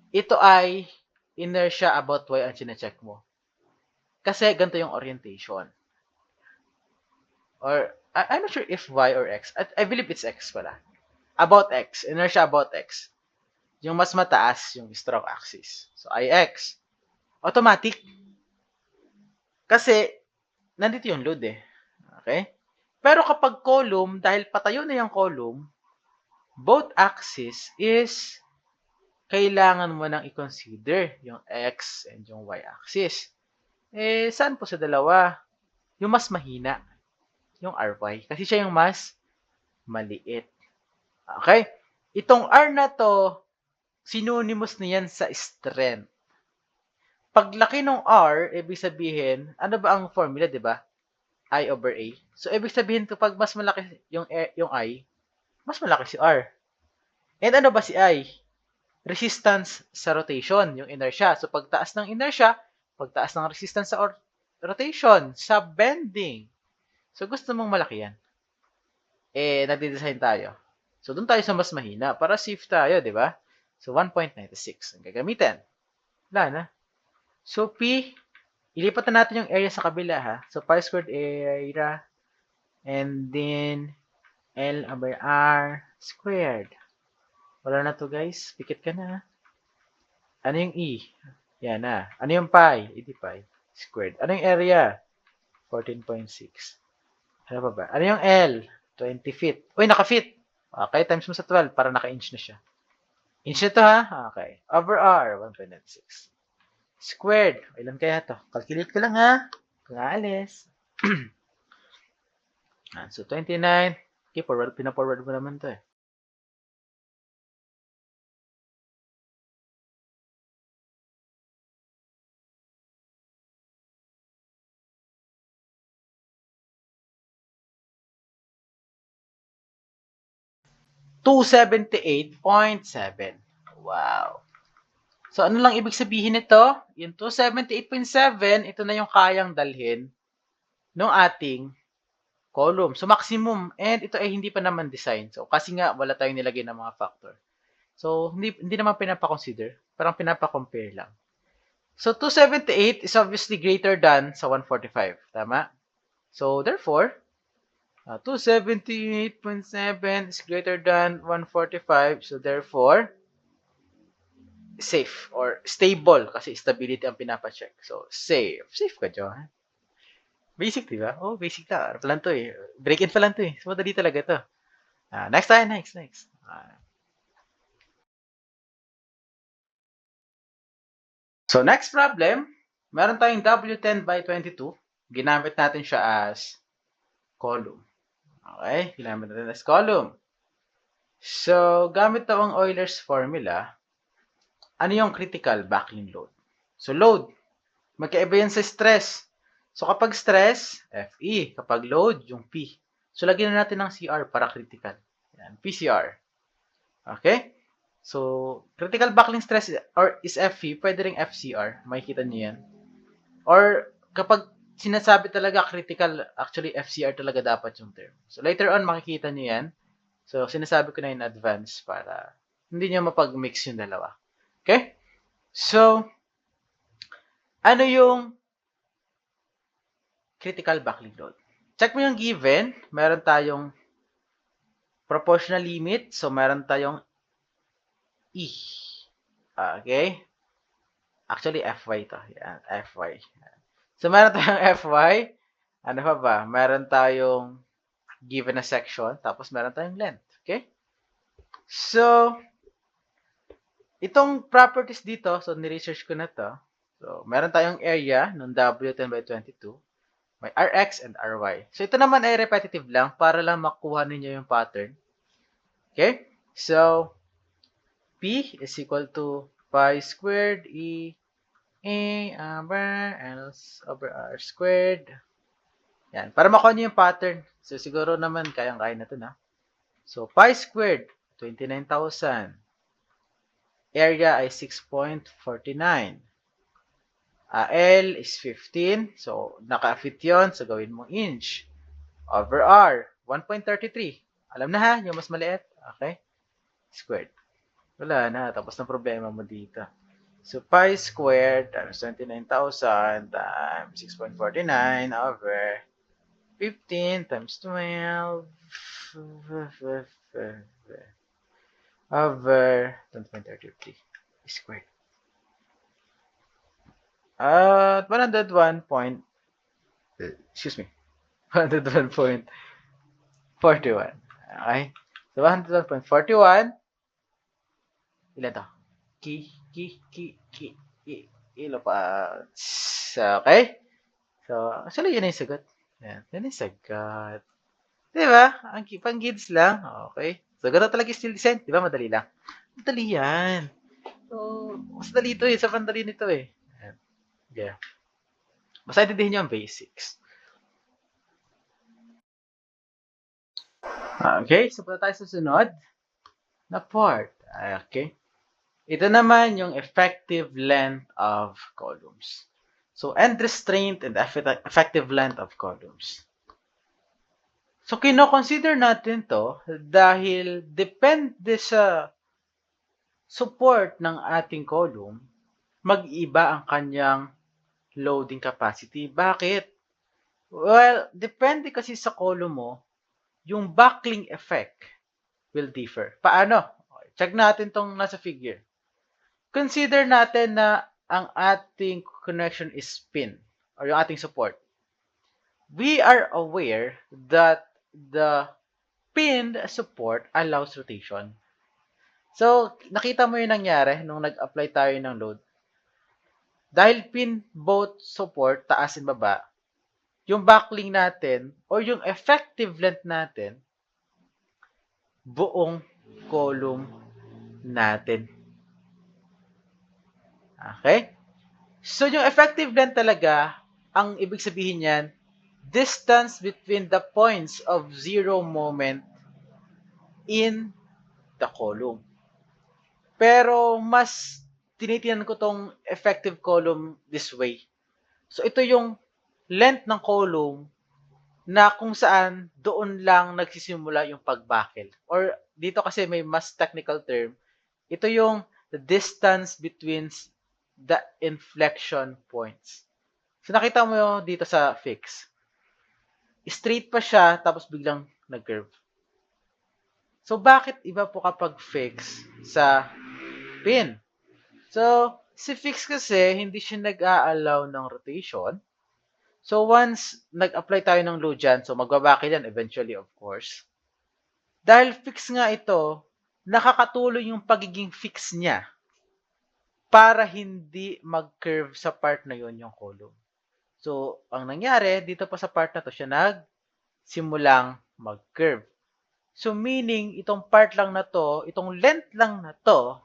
ito ay inertia about Y ang chinecheck mo. Kasi ganito yung orientation. Or, I'm not sure if Y or X. I believe it's X pala. About X. Inertia about X. Yung mas mataas, yung stroke axis. So, IX. Automatic. Kasi, nandito yung load eh. Okay? Pero kapag column, dahil patayo na yung column, both axis is kailangan mo nang i-consider yung X and yung Y axis. Eh, saan po sa dalawa? Yung mas mahina, yung RY. Kasi siya yung mas maliit. Okay? Itong R na to, synonymous niyan sa strength. Paglaki ng R, ibig sabihin, ano ba ang formula, di ba? I over A. So, ibig sabihin to, pag mas malaki yung I, mas malaki si R. And ano ba si I? Resistance sa rotation, yung inertia. So, pagtaas ng inertia, pagtaas ng resistance sa rotation, sa bending. So, gusto mong malaki yan. Eh, nagde-design tayo. So, doon tayo sa mas mahina para safe tayo, di ba? So, 1.96 ang gagamitin. Wala na. So, P, ilipat na natin yung area sa kabila, ha? So, pi squared area and then L over R squared. Wala na to, guys. Pikit ka na, ha? Ano yung E? Yan na. Ano yung pi? E di pi squared. Ano yung area? 14.6. Ano pa ba? Ano yung L? 20 feet. Uy, naka-feet. Okay, times mo sa 12 para naka-inch na siya. Inch na to, ha? Okay. Over R, 1.96. Squared. Ilan kaya to? Calculate ko lang, ha? Kung aalis. So, 29. Okay, pina-forward mo naman to, eh. 278.7. Wow. So, ano lang ibig sabihin nito? Yung 278.7, ito na yung kayang dalhin ng ating column. So, maximum. And ito ay hindi pa naman design. So, kasi nga, wala tayong nilagay ng mga factor. So, hindi naman pinapa-consider. Parang pinapa-compare lang. So, 278 is obviously greater than sa 145. Tama? So, therefore, 278.7 is greater than 145. So, therefore, safe or stable kasi stability ang pinapacheck. So, safe. Safe ka dyan. Basic, di ba? Oh, basic na. Ano pa lang to eh. Break-in pa lang to eh. So, madali talaga to. Next tayo, next. So, next problem. Meron tayong W10 by 22. Ginamit natin siya as column. Okay? Ginamit natin as column. So, gamit na ang Euler's formula, ano yung critical backing load? So, load. Magkaiba yan sa stress. So, kapag stress, Fe. Kapag load, yung P. So, lagyan na natin ng CR para critical. Yan, PCR. Okay? So, critical backling stress is Fe, pwede ring FCR. Makikita niyo yan. Or, kapag sinasabi talaga critical, actually FCR talaga dapat yung term. So, later on, makikita niyo yan. So, sinasabi ko na in advance para hindi niyo mapag-mix yung dalawa. Okay? So, ano yung critical backling load? Check mo yung given. Meron tayong proportional limit. So, meron tayong E. Okay? Actually, Fy to. Yan, Fy. So, meron tayong Fy. Ano pa ba? Meron tayong given na section. Tapos, meron tayong length. Okay? So, itong properties dito, so, ni-research ko na to. So, meron tayong area ng W10 by 22. May Rx and Ry. So, ito naman ay repetitive lang para lang makuha ninyo yung pattern. Okay? So, P is equal to pi squared E A over L over R squared. Yan. Para makuha nyo yung pattern. So, siguro naman kayang-kaya na ito na. So, pi squared, 29,000. Area ay 6.49. L is 15. So, naka-fit yun. So, gawin mo inch. Over R, 1.33. Alam na ha, yung mas maliit. Okay? Squared. Wala na. Tapos na problema mo dito. So, pi squared times 29,000 times 6.49 over 15 times 12 over 1.33 squared. At 101 point, excuse me, 101.41. Okay? So, 101.41, ilan to? Ilo pa. Okay? So, actually, yun yung sagot. Yan yung sagot. Diba? Ang pang kids lang. Okay? So, ganun talaga yung steel descent. Diba? Madali lang. Madali yan. So, mas dali ito eh. Sa pandali nito eh. Yeah. Basta intindihin nyo ang basics. Okay? So, punta tayo sa sunod na part. Okay? Ito naman yung effective length of columns. So, end restraint and effective length of columns. So, kino-consider natin to dahil depende sa support ng ating column, mag-iba ang kanyang loading capacity. Bakit? Well, depende kasi sa column mo, yung buckling effect will differ. Paano? Check natin tong nasa figure. Consider natin na ang ating connection is pin or yung ating support. We are aware that the pinned support allows rotation. So, nakita mo yung nangyari nung nag-apply tayo ng load. Dahil pin both support, taas and baba, yung buckling natin or yung effective length natin, buong column natin. Okay? So, yung effective length talaga, ang ibig sabihin niyan, distance between the points of zero moment in the column. Pero mas tinitingnan ko tong effective column this way. So ito yung length ng column na kung saan doon lang nagsisimula yung pagbuckle. Or dito kasi may mas technical term, ito yung the distance between the inflection points. So nakita mo yung dito sa fix. Straight pa siya tapos biglang nag-curve. So bakit iba po kapag fix sa pin? So si fix kasi hindi siya nag-a-allow ng rotation. So once nag-apply tayo ng load dyan, so magbabakil yan eventually of course. Dahil fix nga ito, nakakatulong yung pagiging fix niya para hindi mag-curve sa part na yon yung column. So, ang nangyari, dito pa sa part na to, siya nagsimulang mag-curve. So, meaning, itong part lang na to, itong length lang na to,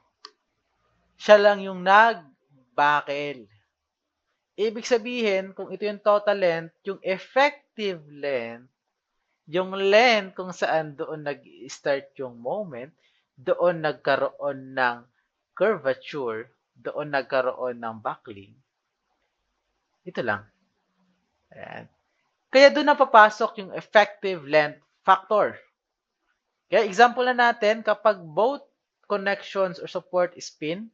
siya lang yung nag-buckle. Ibig sabihin, kung ito yung total length, yung effective length, yung length kung saan doon nag-start yung moment, doon nagkaroon ng curvature, doon nagkaroon ng buckling. Ito lang. Ayan. Kaya doon na papasok yung effective length factor. Kaya example na natin, kapag both connections or support is pin,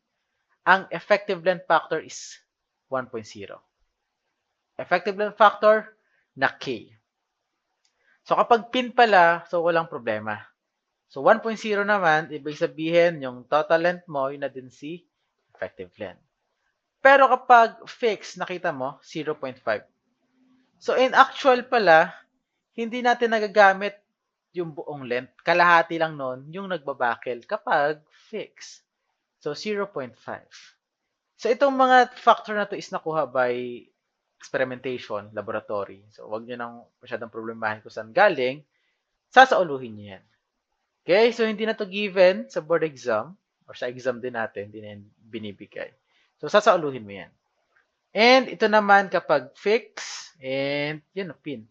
ang effective length factor is 1.0. Effective length factor na K. So kapag pin pala, so walang problema. So 1.0 naman, ibig sabihin yung total length mo, yun na din si effective length. Pero kapag fixed, nakita mo, 0.5. So in actual pala, hindi natin nagagamit yung buong length. Kalahati lang nun yung nagbabakil kapag fixed. So 0.5. So itong mga factor na to is nakuha by experimentation, laboratory. So wag nyo nang masyadong problemahin kung saan galing. Sasauluhin nyo yan. Okay, so hindi na to given sa board exam or sa exam din natin, hindi na yan binibigay. So, sasauluhin mo yan. And ito naman kapag fix and yun, pin.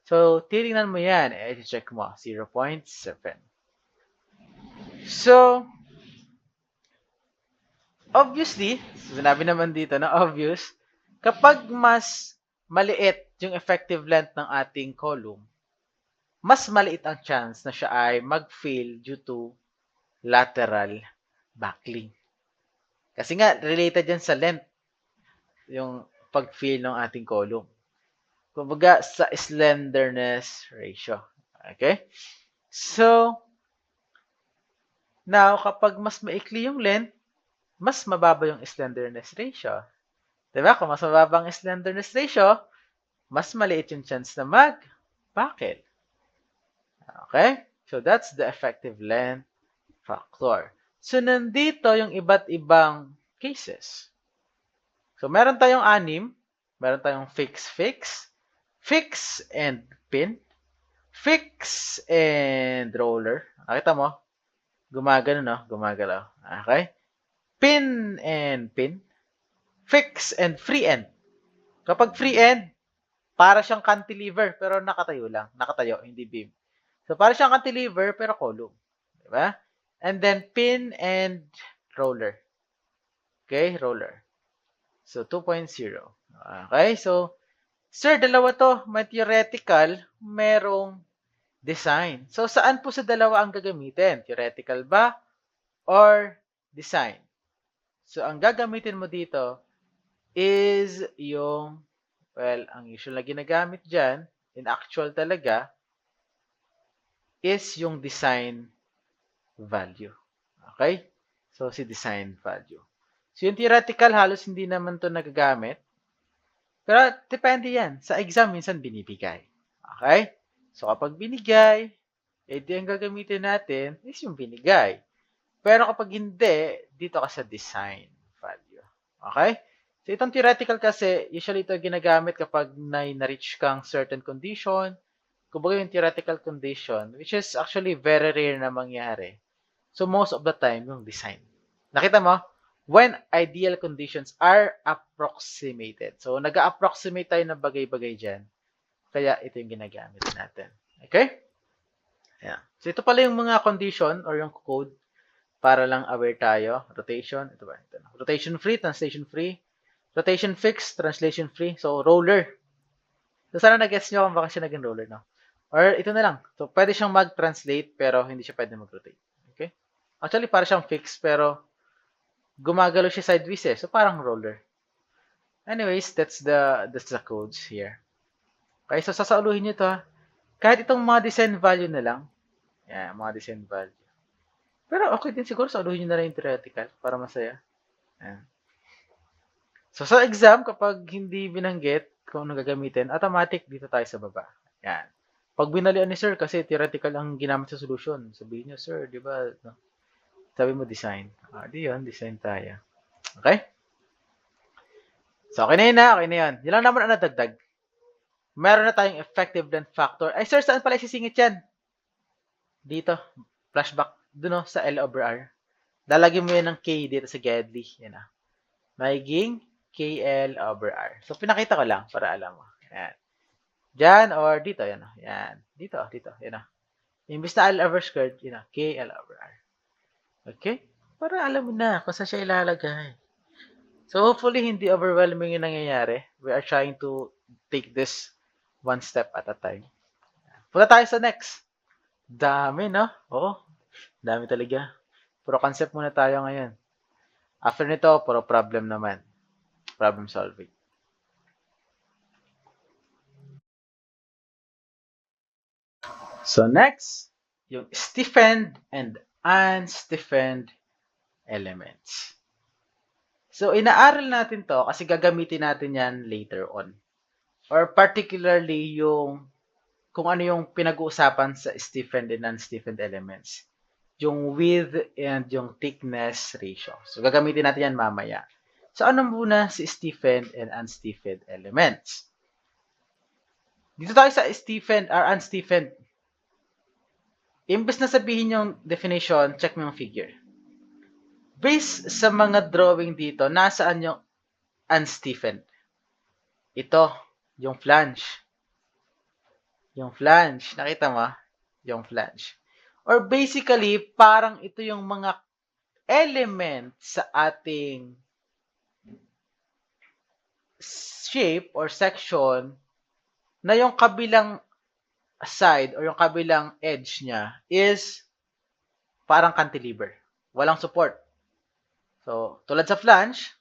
So, titingnan mo yan. I-check mo, 0.7. So, obviously, sinabi naman dito na obvious, kapag mas maliit yung effective length ng ating column, mas maliit ang chance na siya ay mag-fail due to lateral buckling. Kasi nga, related yan sa length, yung pag-fail ng ating column. Kumbaga, sa slenderness ratio. Okay? So, now, kapag mas maikli yung length, mas mababa yung slenderness ratio. Diba? Kung mas mababa ang slenderness ratio, mas maliit yung chance na mag-buckle. Okay? So, that's the effective length factor. So, nandito yung iba't ibang cases. So, meron tayong 6. Meron tayong fix, fix and pin, fix and roller. Nakita mo? Gumagano, no? Gumagalaw. Okay? Pin and pin, fix and free end. Kapag free end, para siyang cantilever pero nakatayo lang. Nakatayo, hindi beam. So, para siyang cantilever pero column. Diba? And then, pin and roller. Okay? Roller. So, 2.0. Okay? So, sir, dalawa to. May theoretical, merong design. So, saan po sa dalawa ang gagamitin? Theoretical ba? Or design? So, ang gagamitin mo dito is yung, well, ang usual na ginagamit dyan, in actual talaga, is yung design value. Okay? So, si design value. So, yung theoretical, halos hindi naman to nagagamit. Pero, depende yan. Sa exam, minsan binibigay. Okay? So, kapag binigay, edi ang gagamitin natin is yung binigay. Pero kapag hindi, dito ka sa design value. Okay? So, itong theoretical kasi, usually ito ginagamit kapag na-reach kang certain condition. Kumbaga yung theoretical condition, which is actually very rare na mangyari. So, most of the time, yung design. Nakita mo? When ideal conditions are approximated. So, nag-approximate tayo ng bagay-bagay dyan. Kaya, ito yung ginagamit natin. Okay? Ayan. So, ito pala yung mga condition or yung code para lang aware tayo. Rotation, ito ba? Ito. Rotation free, translation free. Rotation fixed, translation free. So, roller. So, sana nag-guess nyo kung bakit siya naging roller, no? Or ito na lang. So, pwede siyang mag-translate pero hindi siya pwede mag-rotate. Okay? Actually, para siyang fixed pero gumagalo siya sideways eh. So, parang roller. Anyways, that's the codes here. Okay, so sasauluhin nyo to ha. Kahit itong mga design value na lang. Yan, mga design value. Pero okay din siguro sauluhin nyo na lang yung theoretical para masaya. Yan. So, sa exam, kapag hindi binanggit kung ano gagamitin, automatic dito tayo sa baba. Yan. Pag binalian ni sir, kasi theoretical ang ginamit sa solution, sabihin nyo, sir, di ba, no? Sabi mo design. Di yun, design tayo. Okay? So, okay na yun na, okay na yun. Yun lang naman ang nadagdag. Meron na tayong effective length factor. Ay, sir, saan pala isisingit yan? Dito, flashback, dun sa L over R. Lalagyan mo yan ng K dito sa Gedley. Yan na. Magiging KL over R. So, pinakita ko lang para alam mo. Yan. Diyan or dito. Yan. Yan. Dito. Yan na. Imbis na L over squared, yun na. KL over R. Okay? Para alam mo na kung saan siya ilalagay. So, hopefully, hindi overwhelming yung nangyayari. We are trying to take this one step at a time. Punta tayo sa next. Dami, no? Oo. Dami talaga. Puro concept muna tayo ngayon. After nito, puro problem naman. Problem solving. So next, yung stiffened and unstiffened elements. So inaaral natin to kasi gagamitin natin yan later on. Or particularly yung kung ano yung pinag-uusapan sa stiffened and unstiffened elements. Yung width and yung thickness ratio. So gagamitin natin yan mamaya. So ano muna si stiffened and unstiffened elements? Dito tayo sa stiffened or unstiffened. Imbes na sabihin yung definition, check mo yung figure. Based sa mga drawing dito, nasaan yung unstiffened? Ito, yung flange. Yung flange. Nakita mo? Yung flange. Or basically, parang ito yung mga element sa ating shape or section na yung kabilang side or yung kabilang edge niya is parang cantilever. Walang support. So, tulad sa flange,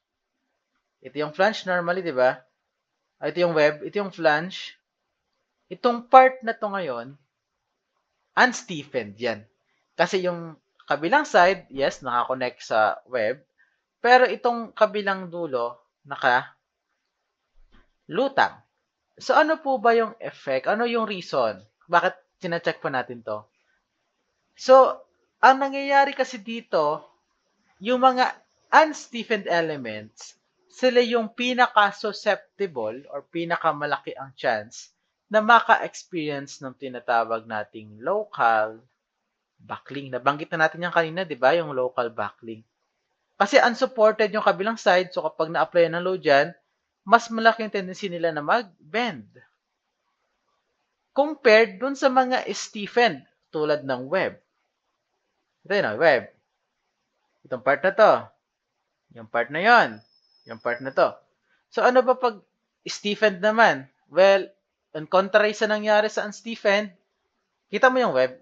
ito yung flange normally, di ba? Ito yung web, ito yung flange. Itong part na to ngayon, unstiffened yan. Kasi yung kabilang side, yes, nakakonect sa web. Pero itong kabilang dulo, naka-lutang. So, ano po ba yung effect? Ano yung reason? Bakit sinacheck pa natin to? So, ang nangyayari kasi dito, yung mga unstiffened elements, sila yung pinaka-susceptible or pinakamalaki ang chance na maka-experience ng tinatawag nating local backlink. Nabanggit na natin yan kanina, di ba? Yung local backlink. Kasi unsupported yung kabilang side, so kapag na-apply ng load dyan, mas malaki yung tendency nila na mag-bend. Compared dun sa mga stiffened, tulad ng web. Ito yun, web. Itong part na to. Yung part na yon. Yung part na to. So, ano ba pag stiffened naman? Well, on contrary sa nangyari sa unstiffened, kita mo yung web.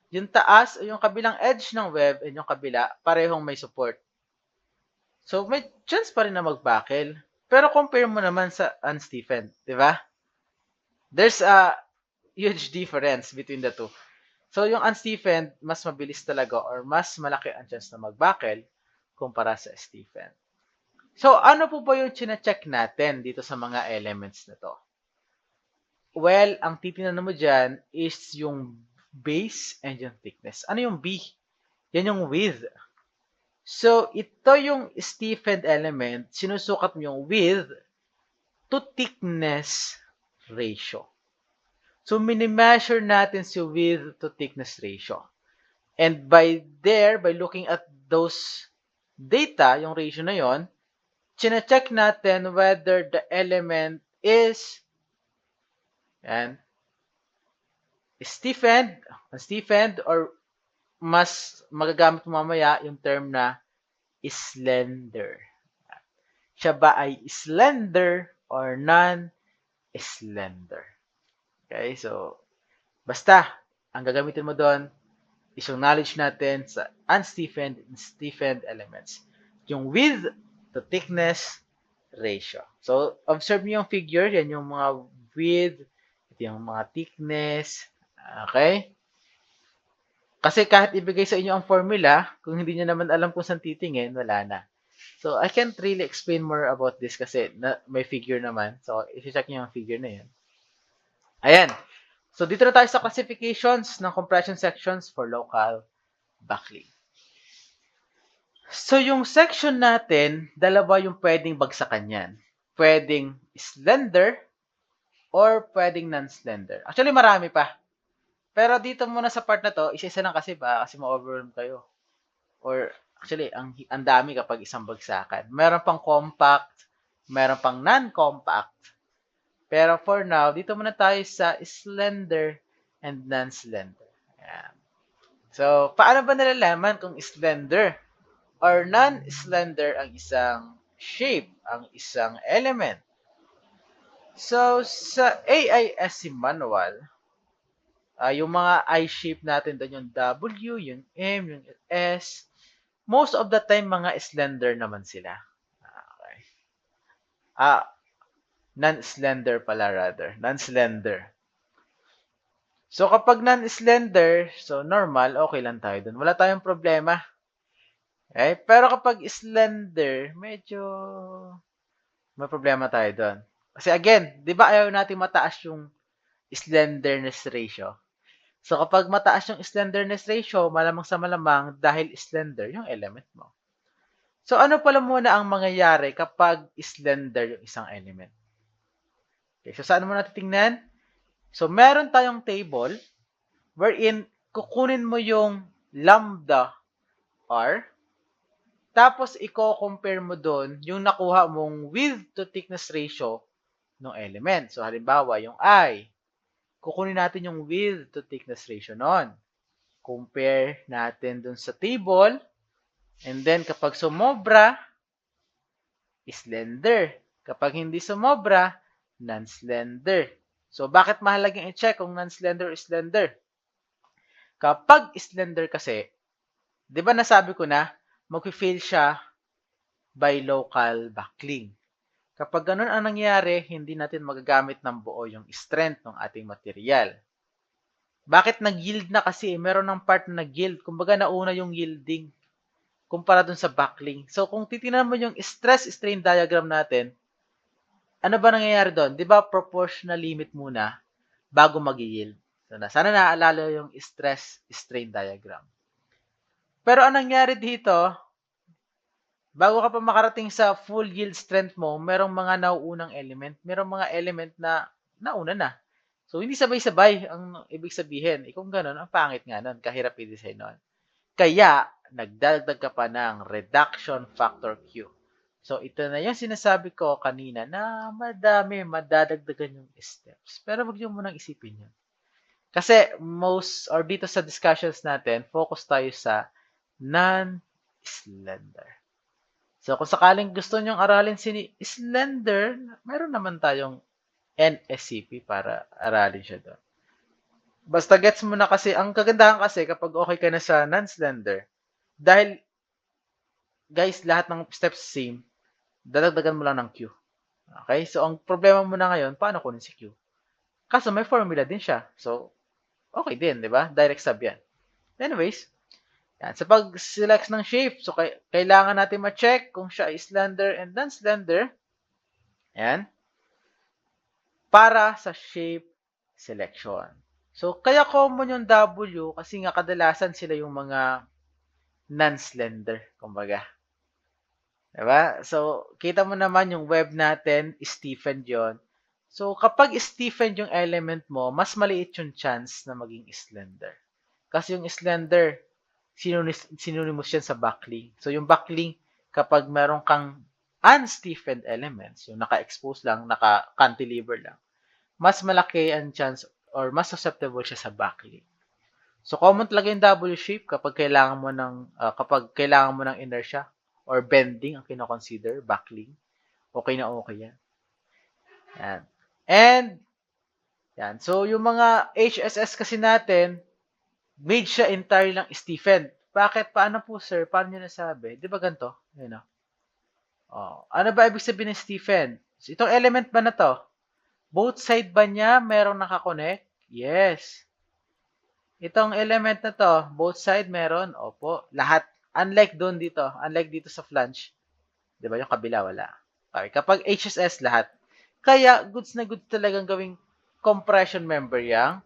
Yung taas o yung kabilang edge ng web and yung kabila, parehong may support. So, may chance pa rin na mag-buckle. Pero compare mo naman sa unstiffened, di ba? There's a huge difference between the two. So, yung unstiffened, mas mabilis talaga or mas malaki ang chance na mag-buckle kumpara sa stiffened. So, ano po ba yung chine-check natin dito sa mga elements na to? Well, ang titingnan mo dyan is yung base and yung thickness. Ano yung B? Yan yung width. So, ito yung stiffened element, sinusukat mo yung width to thickness ratio. So, minimeasure natin si width to thickness ratio. And by looking at those data, yung ratio na yon, chine-check natin whether the element is stiffened, or mas magagamit mo mamaya yung term na slender. Siya ba ay slender or non-slender? Okay, so basta, ang gagamitin mo doon is yung knowledge natin sa unstiffened and stiffened elements. Yung width to thickness ratio. So, observe niyo yung figure. Yan yung mga width, ito yung mga thickness. Okay? Kasi kahit ibigay sa inyo ang formula, kung hindi niyo naman alam kung saan titingin, wala na. So, I can't really explain more about this kasi may figure naman. So, i-check niyo yung figure na yan. Ayan. So, dito na tayo sa classifications ng compression sections for local buckling. So, yung section natin, dalawa yung pwedeng bagsakan yan. Pwedeng slender or pwedeng non-slender. Actually, marami pa. Pero dito muna sa part na to, isa-isa lang kasi ba? Kasi ma-overwhelm kayo. Or, actually, ang dami kapag isang bagsakan. Meron pang compact, meron pang non-compact. Pero for now, dito muna tayo sa slender and non-slender. Ayan. So, paano ba nalalaman kung slender or non-slender ang isang shape, ang isang element? So, sa AISC manual, yung mga I-shape natin doon, yung W, yung M, yung S, most of the time, mga slender naman sila. Okay. Non-slender pala rather. Non-slender. So, kapag non-slender, so normal, okay lang tayo dun. Wala tayong problema. Okay? Pero kapag slender, medyo may problema tayo dun. Kasi again, di ba ayaw natin mataas yung slenderness ratio? So, kapag mataas yung slenderness ratio, malamang sa malamang dahil slender yung element mo. So, ano pala muna ang mangyayari kapag slender yung isang element? Okay, so saan mo natin tingnan? So, meron tayong table wherein kukunin mo yung lambda R, tapos i-compare mo doon yung nakuha mong width to thickness ratio ng element. So, halimbawa, yung I, kukunin natin yung width to thickness ratio nun. Compare natin doon sa table, and then kapag sumobra, slender. Kapag hindi sumobra, non-slender. So, bakit mahalagang i-check kung non-slender o slender? Kapag slender kasi, di ba nasabi ko na, mag-fail siya by local buckling. Kapag ganun ang nangyari, hindi natin magagamit ng buo yung strength ng ating material. Bakit nag-yield na kasi? Meron ng part na nag-yield. Kumbaga nauna yung yielding kumpara dun sa buckling. So, kung titingnan mo yung stress-strain diagram natin, ano ba nangyayari doon? Di ba proportional limit muna bago mag-yield? So, sana naaalala yung stress-strain diagram. Pero anong nangyari dito, bago ka pa makarating sa full yield strength mo, merong mga nauunang element, merong mga element na nauna na. So, hindi sabay-sabay ang ibig sabihin. Kung ganun, ang pangit nga nun, kahirap i-design nun. Kaya, nagdagdag ka pa ng reduction factor Q. So, ito na yung sinasabi ko kanina na madadagdagan yung steps. Pero wag niyo munang isipin yun. Kasi dito sa discussions natin, focus tayo sa non-slender. So, kung sakaling gusto nyong aralin si slender, meron naman tayong NSCP para aralin siya doon. Basta gets mo na kasi, ang kagandahan kasi kapag okay ka na sa non-slender, dahil, guys, lahat ng steps same, dadagdagan mo lang ng Q. Okay? So, ang problema mo na ngayon, paano kunin si Q? Kaso may formula din siya. So, okay din, di ba? Direct sub yan. Anyways, yan. Sa pag-select ng shape, so kailangan natin ma-check kung siya is slender and non-slender. Yan. Para sa shape selection. So, kaya common yung W kasi nga kadalasan sila yung mga non-slender, kumbaga. Diba? So, kita mo naman yung web natin, stiffened yon. So, kapag stiffened yung element mo, mas maliit yung chance na maging slender. Kasi yung slender, synonymous yan sa buckling. So, yung buckling, kapag meron kang unstiffened elements, yung naka-expose lang, naka-cantilever lang, mas malaki ang chance or mas susceptible siya sa backlink. So, common talaga yung W shape kapag kailangan mo ng inertia or bending ang kino-consider, backlink. Okay na okay yan. Yan. And, yan. So, yung mga HSS kasi natin, made siya entirely lang stiffened. Bakit? Paano po, sir? Paano nyo nasabi? Di ba ganito? Yun, ano ba ibig sabihin ng stiffened? So, itong element ba na to? Both side ba niya merong nakakonect? Yes. Itong element na to, both side meron? Opo. Lahat. Unlike dito sa flange. Di ba? Yung kabila, wala. Okay. Kapag HSS, lahat. Kaya, goods na goods talagang gawing compression member yang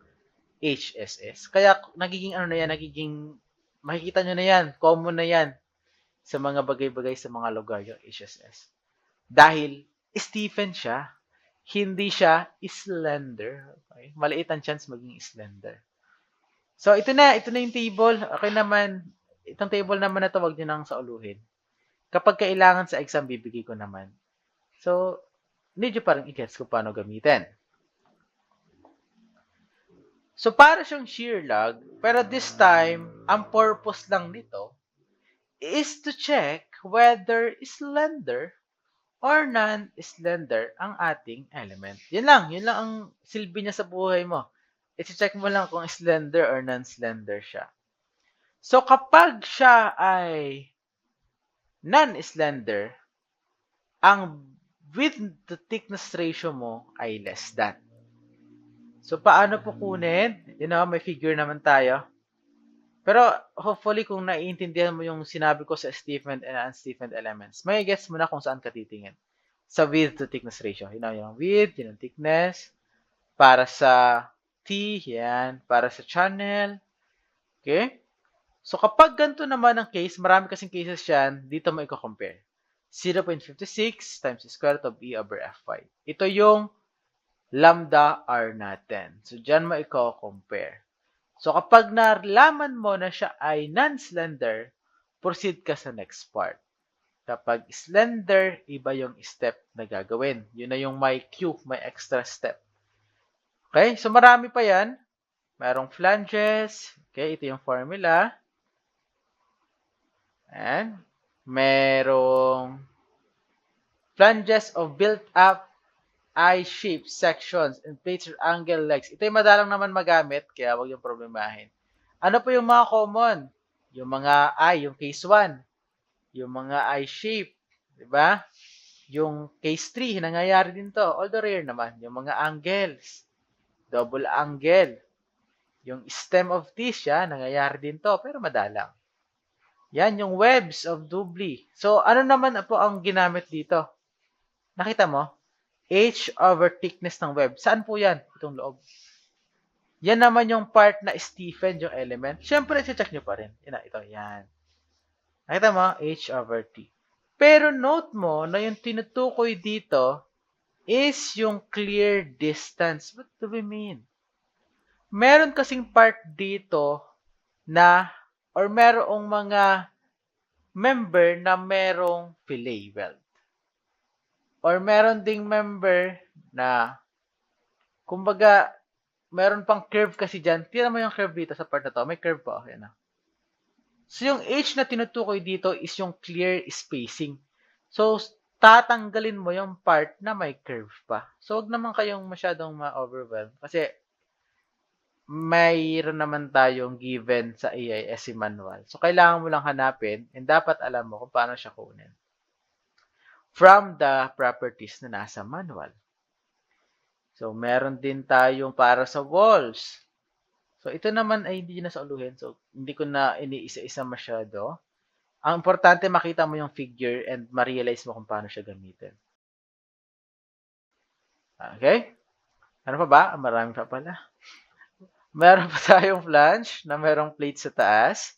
HSS. Kaya, makikita nyo na yan, common na yan sa mga bagay-bagay sa mga lugar yung HSS. Dahil, stiffen siya, hindi siya slender. Okay? Maliit ang chance maging slender. So, ito na yung table. Okay naman, itong table naman na ito, wag nyo nang sauluhin. Kapag kailangan sa exam, bibigay ko naman. So, need nyo parang i-gets kung paano gamitin. So, para siyang shear log, pero this time, ang purpose lang nito is to check whether slender or non-slender ang ating element. Yun lang ang silbi niya sa buhay mo. I-check mo lang kung slender or non-slender siya. So, kapag siya ay non-slender, ang width to thickness ratio mo ay less than. So, paano po kunin? May figure naman tayo. Pero, hopefully, kung naiintindihan mo yung sinabi ko sa stiffened and unstiffened elements, may gets mo na kung saan ka titingin. Sa width to thickness ratio. Yung width, yun ang thickness. Para sa T, yan. Para sa channel. Okay? So, kapag ganito naman ang case, marami kasing cases yan, dito mo i-compare. 0.56 times the square root of E over F5. Ito yung lambda R natin. So, dyan mo i-compare. So, kapag nalaman mo na siya ay non-slender, proceed ka sa next part. Kapag slender, iba yung step na gagawin. Yun na yung may Q, may extra step. Okay? So, marami pa yan. Merong flanges. Okay? Ito yung formula. And, merong flanges of built-up I-shaped sections and plates or angle legs. Ito yung madalang naman magamit, kaya wag yung problemahin. Ano po yung mga common? Yung mga I, yung case 1. Yung mga I-shape, di ba? Yung case 3, nangyayari din to. Although rare naman. Yung mga angles, double angle. Yung stem of this, nangyayari din to, pero madalang. Yan, yung webs of doubly. So, ano naman po ang ginamit dito? Nakita mo? H over thickness ng web. Saan po yan? Itong loob. Yan naman yung part na stiffen yung element. Siyempre, check nyo pa rin. Ito, yan. Nakita mo? H over T. Pero note mo na yung tinutukoy dito is yung clear distance. What do we mean? Meron kasing part dito na or merong mga member na merong fillet weld. Or meron ding member na kumbaga meron pang curve kasi dyan. Tingnan mo yung curve dito sa part na to. May curve pa. Yan na. So, yung H na tinutukoy dito is yung clear spacing. So, tatanggalin mo yung part na may curve pa. So, wag naman kayong masyadong ma-overwhelm. Kasi, mayroon naman tayong given sa AISC manual. So, kailangan mo lang hanapin and dapat alam mo kung paano siya kunin from the properties na nasa manual. So, meron din tayong para sa walls. So, ito naman ay hindi na sauluhin. So, hindi ko na iniisa-isa masyado. Ang importante, makita mo yung figure and ma-realize mo kung paano siya gamitin. Okay? Ano pa ba? Marami pa pala. Meron pa tayong flange na merong plate sa taas.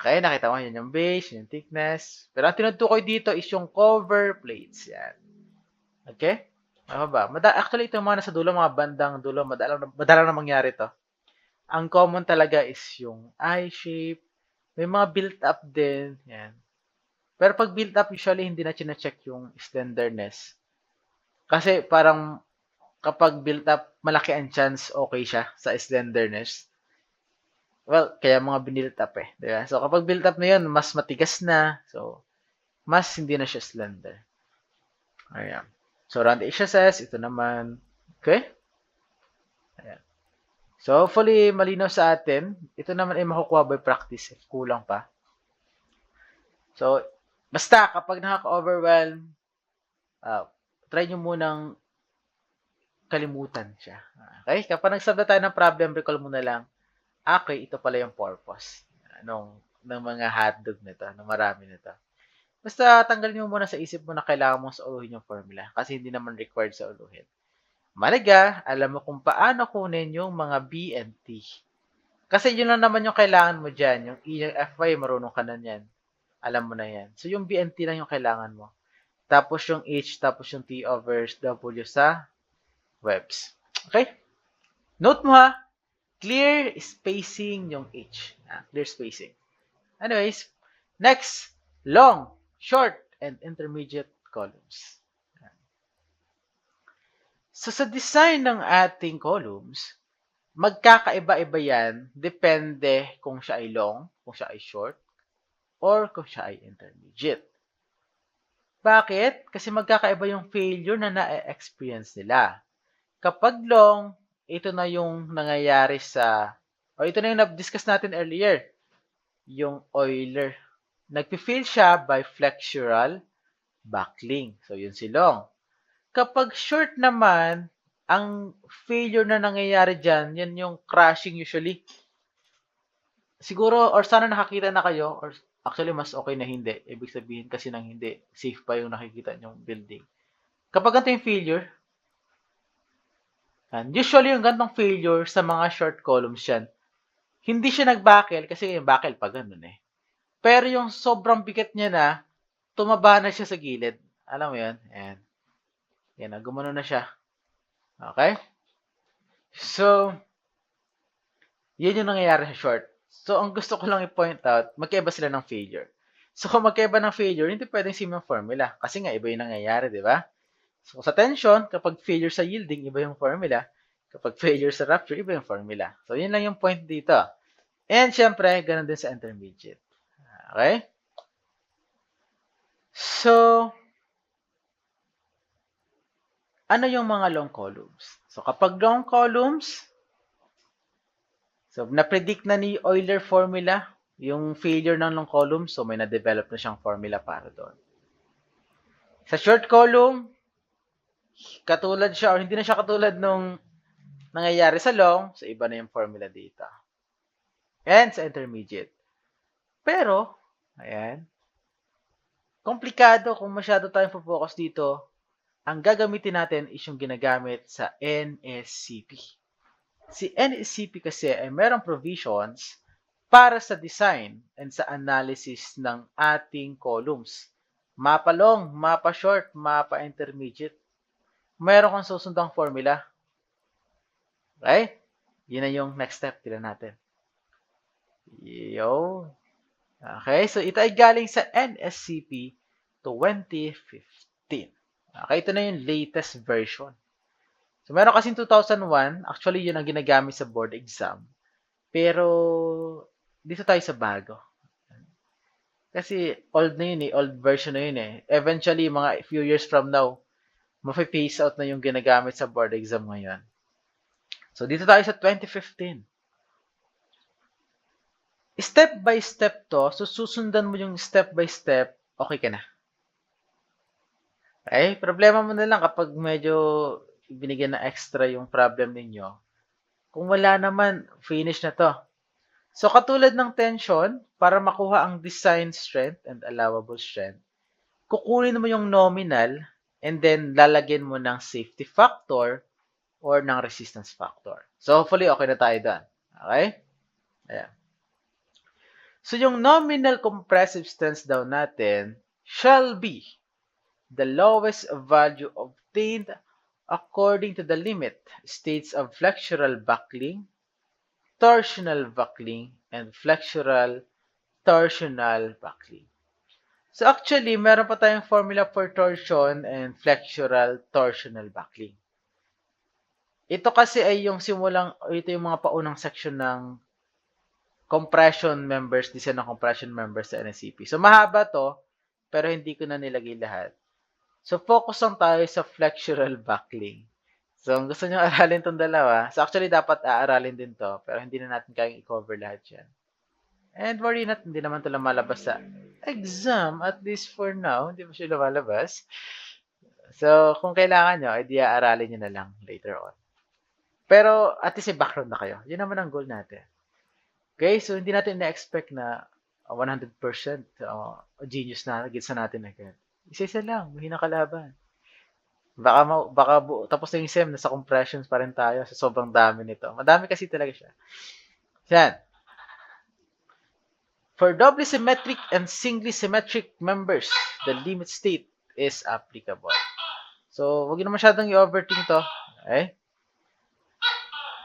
Okay, nakita mo yun yung base, yung thickness. Pero ang tinutukoy dito is yung cover plates. Yan. Okay? Ano ba? Actually, ito mga nasa dulo, mga bandang dulo, madalang na mangyari to. Ang common talaga is yung I-shape. May mga built-up din. Yan. Pero pag built-up, usually hindi na chine-check yung slenderness. Kasi parang kapag built up, malaki ang chance okay siya sa slenderness. Well, kaya mga binilt up eh. Diba? So, kapag built up na yun, mas matigas na. So, mas hindi na siya slender. Ayan. So, round edge says, ito naman. Okay? Ayan. So, hopefully, malinaw sa atin. Ito naman ay makukuha by practice if kulang pa. So, basta kapag nakaka-overwhelm, try nyo munang kalimutan siya. Okay? Kapag nagsolve na tayo ng problem, recall mo na lang, okay, ito pala yung purpose ng mga hotdog nito, ng marami nito. Basta tanggalin mo muna sa isip mo na kailangan mong sauluhin yung formula kasi hindi naman required sa uluhin. Malaga, alam mo kung paano kunin yung mga B and T. Kasi yun lang naman yung kailangan mo dyan. Yung E, yung FY, marunong ka na yan. Alam mo na yan. So, yung B and T lang yung kailangan mo. Tapos yung H, tapos yung T over W sa webs. Okay? Note mo ha, clear spacing yung H. Clear spacing. Anyways, next, long, short, and intermediate columns. So, sa design ng ating columns, magkakaiba-iba yan depende kung siya ay long, kung siya ay short, or kung siya ay intermediate. Bakit? Kasi magkakaiba yung failure na na-experience nila. Kapag long, ito na yung nangyayari o ito na yung na-discuss natin earlier, yung Euler. Nagpi-fail siya by flexural buckling. So, yun si long. Kapag short naman, ang failure na nangyayari dyan, yan yung crashing usually. Siguro, or sana nakakita na kayo, or actually mas okay na hindi. Ibig sabihin kasi nang hindi, safe pa yung nakikita nyong building. Kapag ganito yung failure, and usually yung gantong failure sa mga short columns yan, hindi siya nag-buckle kasi yung buckle pa ganun eh. Pero yung sobrang bigat niya na, tumaba na siya sa gilid. Alam mo yun? Ayan. Yan na, gumano na siya. Okay? So, yun yung nangyayari sa short. So, ang gusto ko lang i-point out, magkaiba sila ng failure. So, kung magkaiba ng failure, hindi pwedeng same yung formula. Kasi nga, iba yung nangyayari, di ba? So, sa tension, kapag failure sa yielding, iba yung formula. Kapag failure sa rupture, iba yung formula. So, yun lang yung point dito. And, syempre, ganun din sa intermediate. Okay? So, ano yung mga long columns? So, kapag long columns, so, na-predict na ni Euler formula yung failure ng long column. So, may na-develop na siyang formula para doon. Sa short column, katulad siya, or hindi na siya katulad nung nangyayari sa long, so iba na yung formula dito. And sa intermediate. Pero, ayan, komplikado kung masyado tayong focus dito. Ang gagamitin natin is yung ginagamit sa NSCP. Si NSCP kasi ay merong provisions para sa design and sa analysis ng ating columns. Mapa long, mapa short, mapa intermediate. Meron kang susundang formula. Okay? Yun na yung next step. Tila natin. Yo. Okay, so ito ay galing sa NSCP 2015. Okay, ito na yung latest version. So, meron kasing 2001. Actually, yun ang ginagamit sa board exam. Pero, dito tayo sa bago. Kasi, old na yun eh. Old version na yun eh. Eventually, mga few years from now, mafe-phase out na yung ginagamit sa board exam ngayon. So, dito tayo sa 2015. Step by step to. So, susundan mo yung step by step, okay ka na. Okay? Problema mo na lang kapag medyo binigyan na extra yung problem ninyo. Kung wala naman, finish na to. So, katulad ng tension, para makuha ang design strength and allowable strength, kukunin mo yung nominal and then lalagyan mo ng safety factor or ng resistance factor. So, hopefully, okay na tayo doon. Okay? Ayan. So, yung nominal compressive strength daw natin shall be the lowest value obtained according to the limit states of flexural buckling, torsional buckling, and flexural torsional buckling. So actually, meron pa tayong formula for torsion and flexural torsional buckling. Ito kasi ay ito yung mga paunang section ng compression members, design ng compression members sa NSCP. So, mahaba to, pero hindi ko na nilagay lahat. So, focus lang tayo sa flexural buckling. So, kung gusto nyo aralin tong dalawa, so actually dapat aaralin din to, pero hindi na natin kayang i-cover lahat yan. And worry not, hindi naman ito lumalabas sa exam, at least for now, hindi mo siya lumalabas. So, kung kailangan nyo, edi aaralin nyo na lang later on. Pero, at least may background na kayo. Yun naman ang goal natin. Okay, so hindi natin na-expect na 100% genius na gets na natin agad. Isa-isa lang, mahina kalaban. Tapos na yung SEM, nasa compressions pa rin tayo sa sobrang dami nito. Madami kasi talaga siya. Yan. For doubly symmetric and singly symmetric members, the limit state is applicable. So, huwag na masyadong i-overthink to. Okay?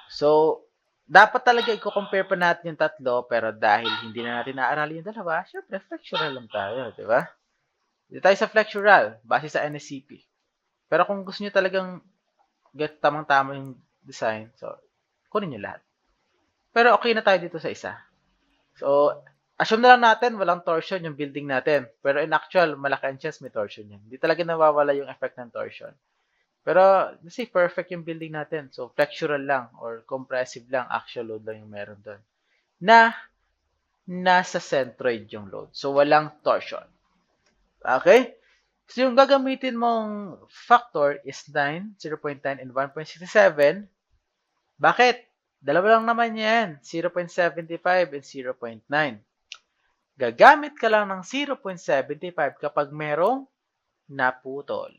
So, dapat talaga i-compare pa natin yung tatlo, pero dahil hindi na natin naaralin yung dalawa, syempre, flexural lang tayo, di ba? Dito tayo sa flexural, base sa NSCP. Pero kung gusto nyo talagang get tamang-tama yung design, so, kunin nyo lahat. Pero okay na tayo dito sa isa. So, assume na lang natin, walang torsion yung building natin. Pero in actual, malaki ang chance may torsion yan. Hindi talaga nawawala yung effect ng torsion. Pero, let's say, perfect yung building natin. So, flexural lang or compressive lang, actual load lang yung meron doon. Na, nasa centroid yung load. So, walang torsion. Okay? So, yung gagamitin mong factor is 9, 0.9, and 1.67. Bakit? Dalawa lang naman yan. 0.75 and 0.9. Gagamit ka lang ng 0.75 kapag merong naputol.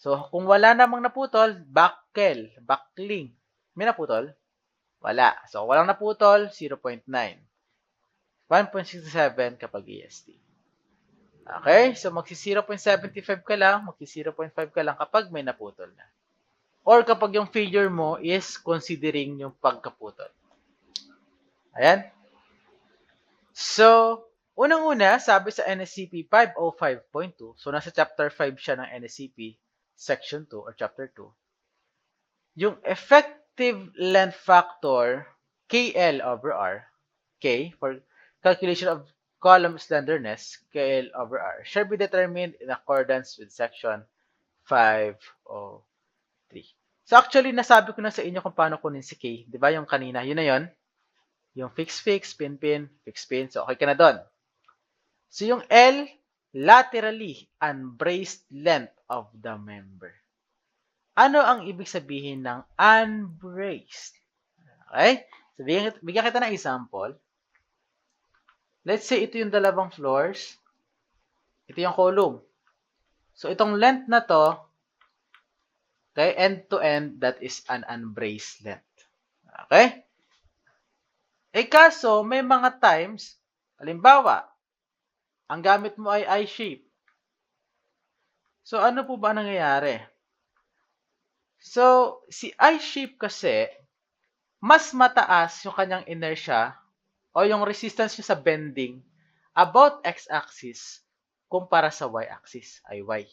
So, kung wala namang naputol, buckling. May naputol? Wala. So, walang naputol, 0.9. 1.67 kapag EST. Okay? So, magsi-0.75 ka lang, magsi-0.5 ka lang kapag may naputol na. Or kapag yung failure mo is considering yung pagkaputol. Ayan. So, unang-una, sabi sa NSCP 505.2, so nasa chapter 5 siya ng NSCP, section 2 or chapter 2, yung effective length factor, KL over R, K, for calculation of column slenderness, KL over R, shall be determined in accordance with section 503. So actually, nasabi ko na sa inyo kung paano kunin si K. Di ba yung kanina? Yun na yun. Yung fix-fix, pin-pin, fix-pin. So okay ka na doon. So yung L, laterally unbraced length of the member. Ano ang ibig sabihin ng unbraced? Okay? So, bigyan kita ng example. Let's say ito yung dalawang floors. Ito yung column. So, itong length na to, okay, end to end, that is an unbraced length. Okay? Eh kaso, may mga times, halimbawa, ang gamit mo ay I-shape. So, ano po ba nangyayari? So, si I-shape kasi, mas mataas yung kanyang inertia o yung resistance nyo sa bending about x-axis kumpara sa y-axis, ay y.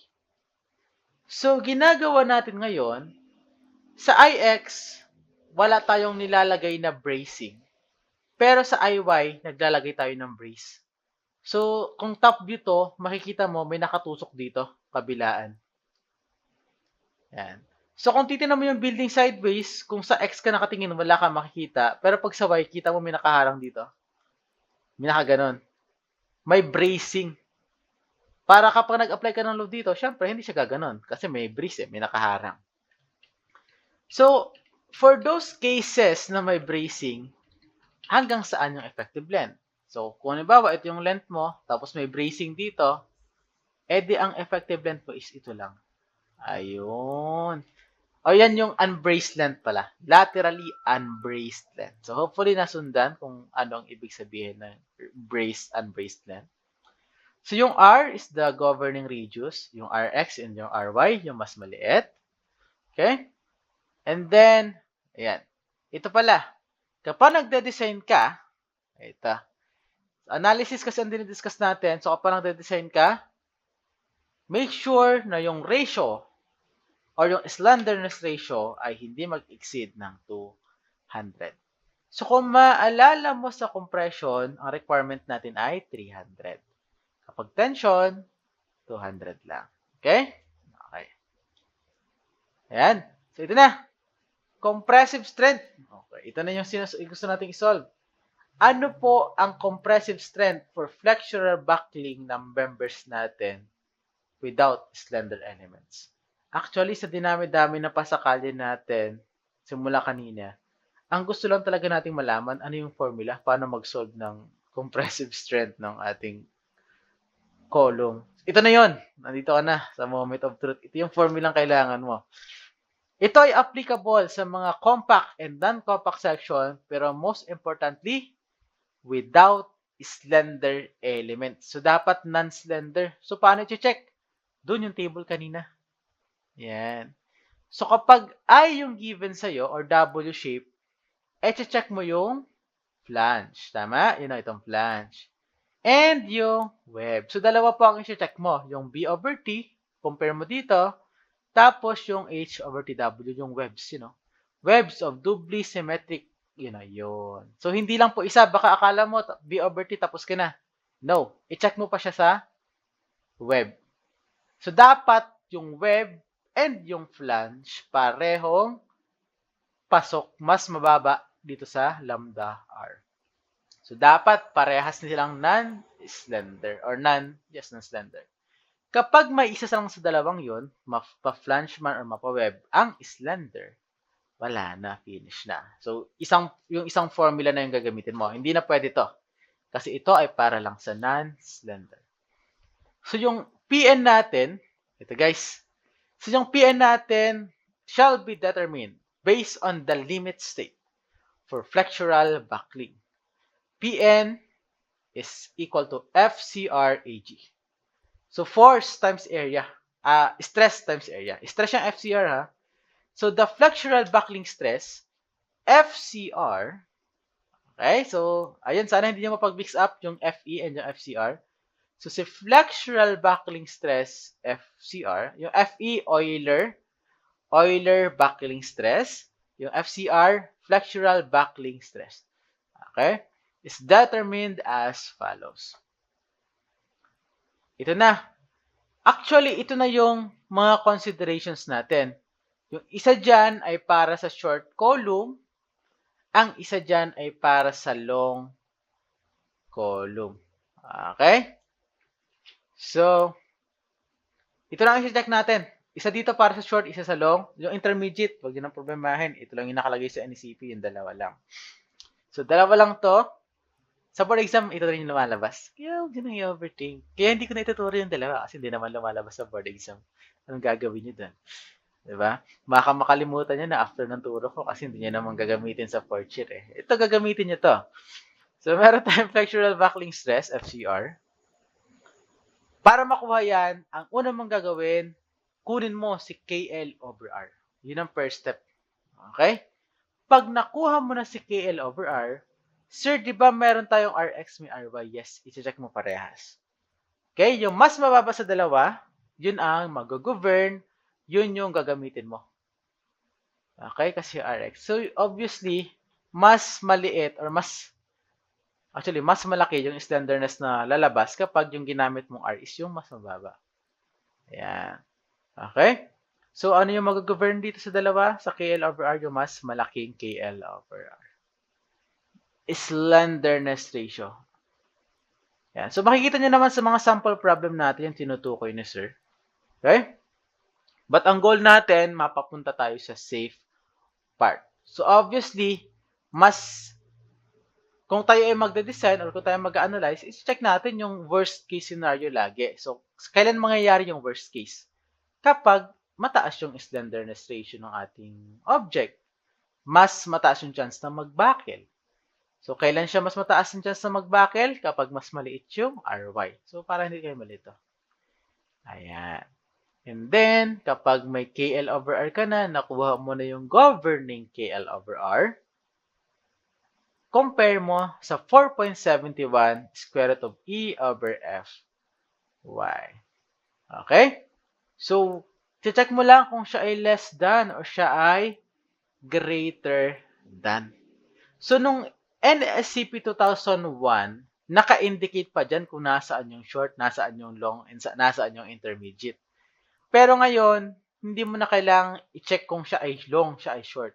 So, ginagawa natin ngayon, sa IX, wala tayong nilalagay na bracing. Pero sa IY, naglalagay tayo ng brace. So, kung top view to, makikita mo may nakatusok dito, kabilaan. Yan. So, kung titignan mo yung building sideways, kung sa X ka nakatingin, wala ka makikita. Pero pag sa Y, kita mo may nakaharang dito. May nakaganon. May bracing. Para kapag nag-apply ka ng load dito, syempre, hindi siya gaganon. Kasi may brace may nakaharang. So, for those cases na may bracing, hanggang saan yung effective length? So, kung halimbawa, ito yung length mo, tapos may bracing dito, edi ang effective length mo is ito lang. Ayun. O yan yung unbraced length pala. Laterally unbraced length. So hopefully nasundan kung ano ang ibig sabihin ng braced, unbraced length. So yung R is the governing radius. Yung Rx and yung Ry, yung mas maliit. Okay? And then, ayan. Ito pala. Kapag nagde-design ka, ito. Analysis kasi ang dinidiscuss natin. So kapag nagde-design ka, make sure na yung ratio or yung slenderness ratio ay hindi mag-exceed ng 200. So, kung maalala mo sa compression, ang requirement natin ay 300. Kapag tension, 200 lang. Okay? Okay. Ayan. So, ito na. Compressive strength. Okay. Ito na yung gusto nating isolve. Ano po ang compressive strength for flexural buckling ng members natin without slender elements? Actually, sa dinami-dami na pasakali natin simula kanina, ang gusto lang talaga nating malaman ano yung formula, paano mag-solve ng compressive strength ng ating column. Ito na yon. Nandito ka na sa moment of truth. Ito yung formula kailangan mo. Ito ay applicable sa mga compact and non-compact section, pero most importantly, without slender elements. So, dapat non-slender. So, paano i-check? Doon yung table kanina. Yan. So, kapag I yung given sa'yo, or W shape, i-check mo yung flange. Tama? Yun na itong flange. And yung web. So, dalawa po ang i-check mo. Yung B over T, compare mo dito, tapos yung H over TW, yung webs, webs of doubly symmetric, yun. So, hindi lang po isa. Baka akala mo, B over T, tapos ka na. No. I-check mo pa siya sa web. So, dapat yung web and yung flange parehong pasok mas mababa dito sa lambda R. So, dapat parehas nilang non-slender or non-slender. Kapag may isa lang sa dalawang yun, mapa-flange man or mapa-web, ang slender, wala na, finish na. So, yung isang formula na yung gagamitin mo. Hindi na pwede to. Kasi ito ay para lang sa non-slender. So, yung PN natin, ito guys. So, yung PN natin shall be determined based on the limit state for flexural buckling. PN is equal to FCR-AG. So, force times area. Stress times area. Stress yung FCR, ha? So, the flexural buckling stress, FCR, okay? So, ayun, sana hindi nyo mapag-mix up yung FE and yung FCR. So, si flexural buckling stress, FCR, yung FE, Euler buckling stress, yung FCR, flexural buckling stress. Okay? Is determined as follows. Ito na. Actually, ito na yung mga considerations natin. Yung isa dyan ay para sa short column. Ang isa dyan ay para sa long column. Okay? So, ito lang i-check natin. Isa dito para sa short, isa sa long. Yung intermediate, wag yun ang problemahin. Ito lang yung nakalagay sa NECP, yung dalawa lang. So, dalawa lang to. Sa board exam, ito rin yung lumalabas. Kaya huwag nyo i-overthink. Kaya hindi ko na ituturo yung dalawa kasi hindi naman lumalabas sa board exam. Anong gagawin nyo dun? Diba? Baka makalimutan nyo na after ng turo ko kasi hindi nyo naman gagamitin sa fourth year eh. Ito gagamitin nyo to. So, meron tayong flexural buckling stress, FCR. Para makuha yan, ang una mong gagawin, kunin mo si KL over R. Yun ang first step. Okay? Pag nakuha mo na si KL over R, sir, di ba meron tayong Rx, may Ry? Yes, i-check mo parehas. Okay? Yung mas mababa sa dalawa, yun ang mag-govern, yun yung gagamitin mo. Okay? Kasi Rx. So, obviously, mas maliit or mas malaki yung slenderness na lalabas kapag yung ginamit mong R is yung mas mababa. Ayan. Okay? So, ano yung mag-govern dito sa dalawa? Sa KL over R, yung mas malaking KL over R. Slenderness ratio. Yan. So, makikita nyo naman sa mga sample problem natin yung tinutukoy ni sir. Okay? But ang goal natin, mapapunta tayo sa safe part. So, obviously, kung tayo ay magde-design or kung tayo mag-analyze, i-check natin yung worst case scenario lagi. So, kailan mangyayari yung worst case? Kapag mataas yung slenderness ratio ng ating object, mas mataas yung chance na mag-buckle. So, kailan siya mas mataas yung chance na mag-buckle? Kapag mas maliit yung RY. So, para hindi kayo malito. Ayan. And then, kapag may KL over R ka na, nakuha mo na yung governing KL over R, compare mo sa 4.71 square root of E over F Y. Okay? So, check mo lang kung siya ay less than or siya ay greater than. So, nung NSCP 2001, naka-indicate pa dyan kung nasaan yung short, nasaan yung long, and nasaan yung intermediate. Pero ngayon, hindi mo na kailangang i-check kung siya ay long, siya ay short.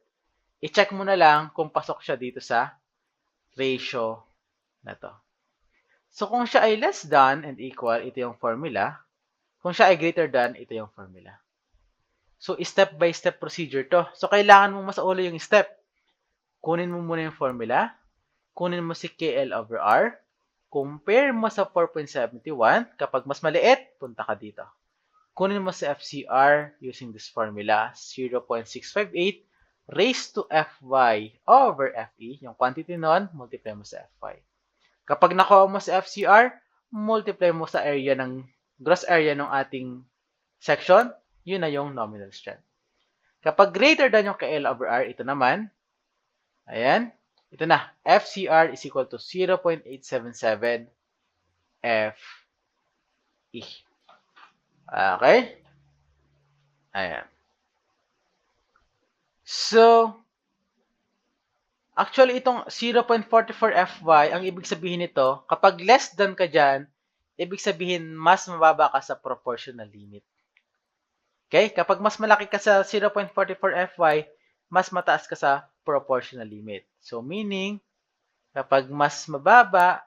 I-check mo na lang kung pasok siya dito sa ratio na to. So, kung siya ay less than and equal, ito yung formula. Kung siya ay greater than, ito yung formula. So, step-by-step procedure to. So, kailangan mo masauli yung step. Kunin mo muna yung formula. Kunin mo si KL over R. Compare mo sa 4.71. Kapag mas maliit, punta ka dito. Kunin mo si FCR using this formula. 0.658 raised to Fy over Fe. Yung quantity nun, multiply mo sa Fy. Kapag nakuha mo si FCR, multiply mo sa area ng gross area ng ating section, yun na yung nominal strength. Kapag greater than yung KL over R, ito naman, ayan, ito na, FCR is equal to 0.877 Fe. Okay? Ayan. So, actually, itong 0.44 Fy, ang ibig sabihin nito, kapag less than ka dyan, ibig sabihin mas mababa ka sa proportional limit. Okay? Kapag mas malaki ka sa 0.44 Fy, mas mataas ka sa proportional limit. So, meaning, kapag mas mababa,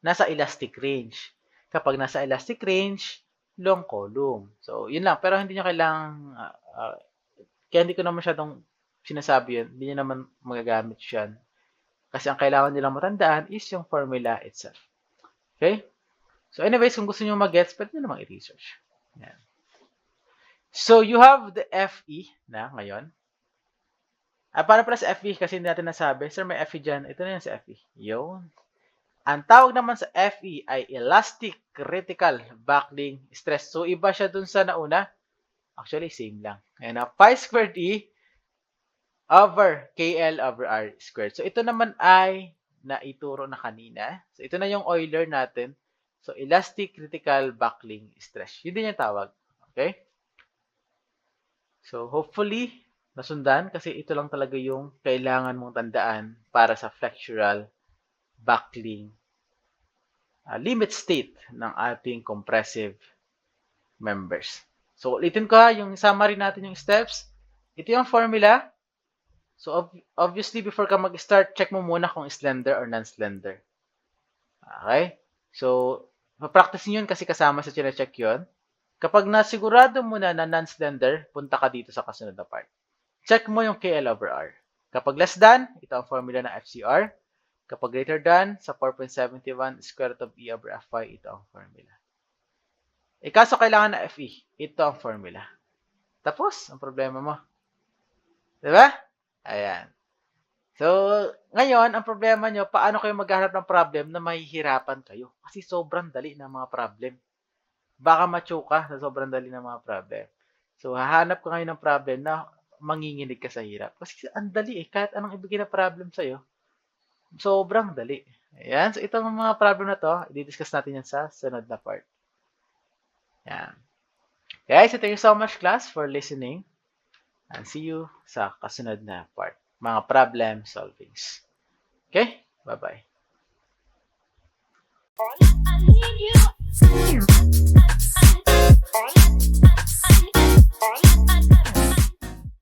nasa elastic range. Kapag nasa elastic range, long column. So, yun lang. Pero hindi nyo kailangang, kaya hindi ko na masyadong sinasabi yun. Hindi nyo naman magagamit yan. Kasi ang kailangan nilang matandaan is yung formula itself. Okay? So, anyways, kung gusto nyo mag-gets, pwede nyo namang i-research. Yan. So, you have the Fe na ngayon. Para pala sa Fe, kasi hindi natin nasabi, sir, may Fe dyan. Ito na yun sa Fe. Yun. Ang tawag naman sa Fe ay elastic critical buckling stress. So, iba siya dun sa nauna. Actually, same lang. Ayan na, pi squared E over KL over R squared. So, ito naman ay naituro na kanina. So, ito na yung Euler natin. So, elastic critical buckling stress. Yun din yung tawag. Okay? So, hopefully, nasundan kasi ito lang talaga yung kailangan mong tandaan para sa flexural buckling limit state ng ating compressive members. So, ulitin ko yung summary natin yung steps. Ito yung formula. So, obviously, before ka mag-start, check mo muna kung slender or non-slender. Okay? So, papractice nyo yun kasi kasama sa chine-check yun. Kapag nasigurado mo na non-slender, punta ka dito sa kasunod na part. Check mo yung KL over R. Kapag less than, ito ang formula ng FCR. Kapag greater than, sa 4.71, square root of E over Fy, ito ang formula. Kaso kailangan na Fe, ito ang formula. Tapos, ang problema mo. Diba? Ayan. So, ngayon, ang problema nyo, paano kayo maghahanap ng problem na mahihirapan kayo? Kasi sobrang dali ng mga problem. Baka matsuka sa sobrang dali ng mga problem. So, hahanap ka ngayon ng problem na manginginig ka sa hirap. Kasi ang dali kahit anong ibigay na problem sa'yo, sobrang dali. Ayan. So, itong mga problem na to, i-discuss natin yan sa sunod na part. Ayan. Guys, thank you so much class for listening. And see you sa kasunod na part. Mga problem solvings. Okay? Bye-bye.